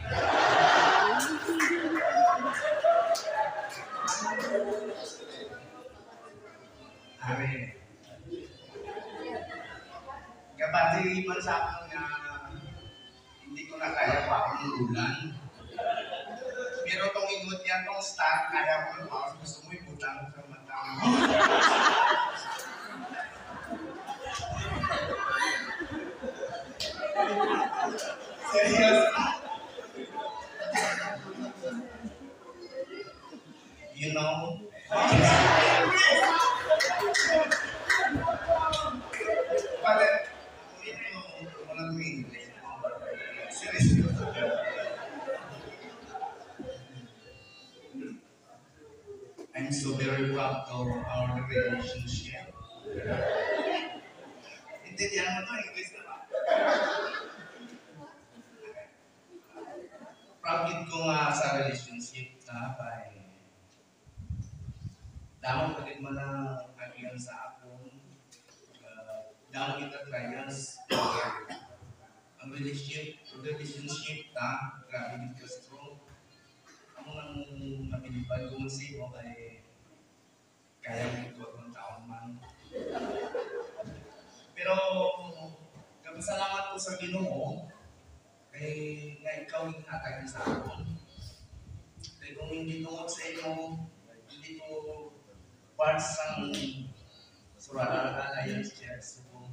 Amen. Kapatid, iman sa akin na hindi ko na kaya pa akong ulan. Pero itong ingot niya, itong start, kaya ko na pa. Gusto mo ibutang sa mata mo. Serious? You know? I'm so very proud of our relationship. Intindihan mo ito, English na ba? Proud ko nga sa relationship na by dahon pa rin mo na agihan sa akong dahon kita trials ang relationship na grabe dito strong ang mga napilipad ko sa iyo ay kaya mo ito ang taon man pero kapasalamat ko sa Ginoo kay nga ikaw yung hatag sa akin kaya kung hindi tungkol sa inyo hindi ko parts ng Surala Alliance Church Cebu.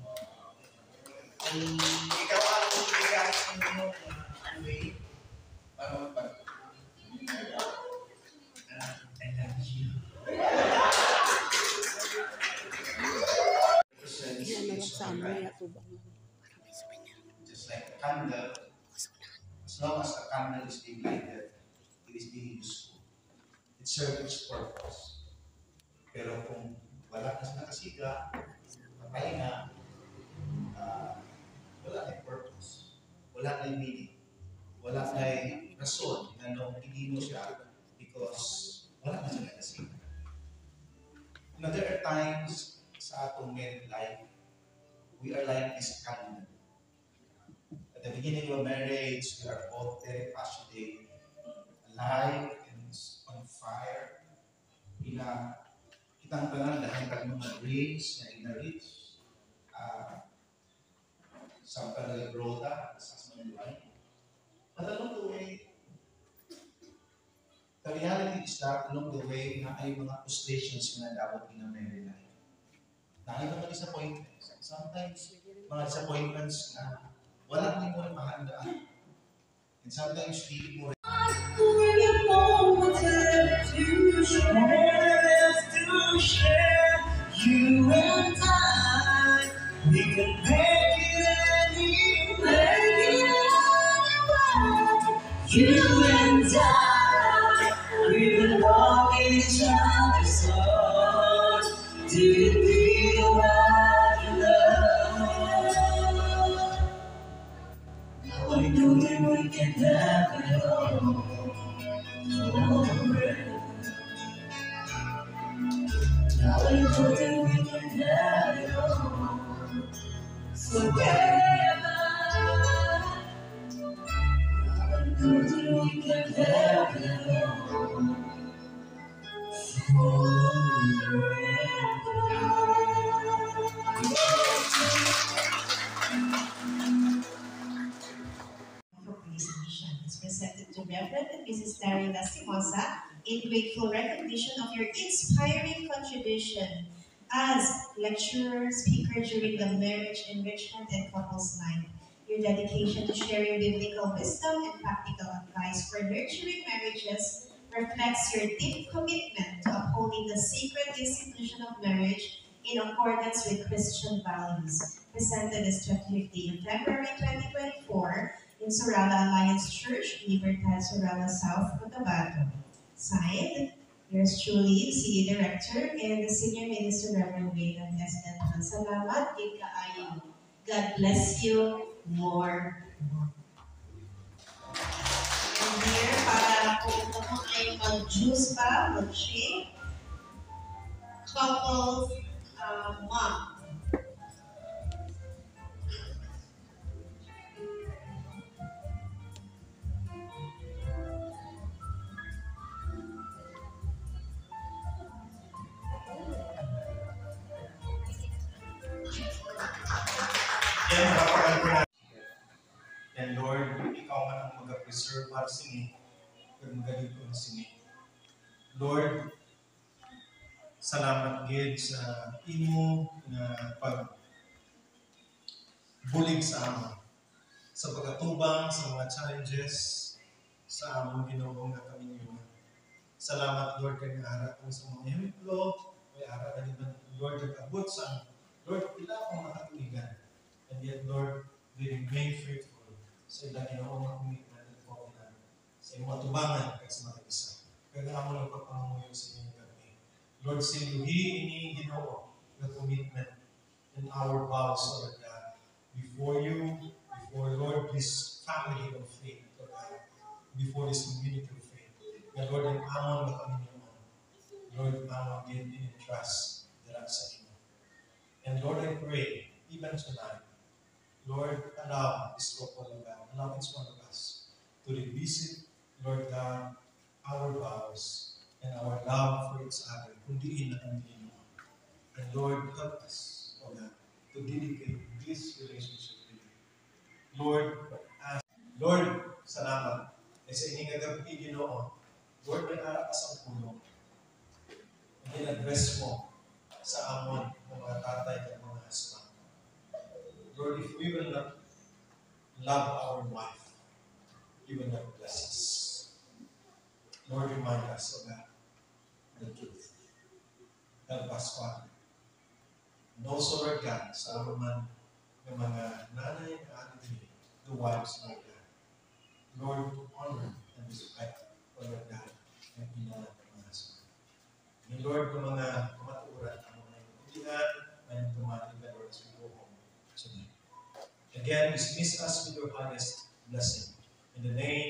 Kung ikaw ang bigas mo anyway, para magpag I love you. Just like a candle, as long as the candle is being lighted, it is being useful. It serves its purpose. Pero kung wala na sa nakasiga, patay na, wala na yung purpose. Wala na yung meaning. Wala na yung rason na nung hindi mo siya because wala na siya nakasiga. Now, there are times sa atong married life, we are like this candle. At the beginning of marriage, we are both very passionate, alive, and on fire. Kitang tanan dahil kag mga dreams na ina-reach. Sampai dari broda, sa mga lain. But along the way, the reality is that along the way, na ay mga frustrations na dapat in a married life. Na ay mga disappointments. Sometimes, mga disappointments na wala din mo rin mahandaan. And sometimes, feeling mo rin.
You and I, we can make it anywhere. You and I, we belong in each other's heart. Do you feel what you love? Now I know that we can have it all. Now I know that we can have it all forever. Now I know that we can have it all
For Praise and Mission is presented to Reverend and Mrs. Larry Lastimosa in grateful recognition of your inspiring contribution as lecturer, speaker during the Marriage Enrichment and Couples Night. Your dedication to sharing biblical wisdom and practical advice for nurturing marriages reflects your deep commitment to upholding the sacred institution of marriage in accordance with Christian values. Presented this 25th day of February 2024 in Surala Alliance Church, Libertad, Surala South, Cotabato. Signed, yours truly, City Director and the Senior Minister, Reverend Wayland S. Denton. Salamat, Kaayo. God bless you more. And here, para kung ito mo ay mag-juice pa, mag-shake, couples mom.
And Lord, ikaw man ang mag-preserve para sa inyo, kag magaling ko sa inyo. Lord, salamat gid sa imo na pagbulig sa amon, sa pagkatubang sa mga challenges sa amon Ginoo nga kami niyo. Salamat Lord kay naara ko sa mga hemplo, kay ara ka din Lord nag-abot sa Lord ila akong makatuligan. And yet Lord, they remain faithful sa ilang Ginoo nga commitment at covenant sa imong atubangan kag sa mga isa. Kaya amo lang pagpamanguyo sa inyo kami. Lord, sinuhi ini Ginoo nga commitment and our vows, Lord God, before you, before Lord, this family of faith, Lord God, before this community of faith. Nga Lord, ang amon na kami naman. Lord, amon din in trust that sa inyo. And Lord, I pray, even tonight, Lord, allow this couple of God, allow each one of us to revisit, Lord God, our vows and our love for each other, kundi na ang Ginoo. And Lord, help us, O God, to dedicate this relationship to you. Lord, salamat. E sa inyong gagabi, Ginoo, Lord, may ara ka sa puno. And in-address mo sa amon, mga mga tatay at mga husband. Lord, if we will not love our wife, you will not bless us. Lord, remind us of that, the truth. Help us, Father. And also, Lord God, sa aman ng mga nanay na ating the wives, Lord God. Lord, to honor and respect, Lord God, ang inulan ng mga husband. And Lord, ng mga kumaturan, ang mga inutihan, and tumating na Lord as we go home tonight. Again, dismiss us with your highest blessing. In the name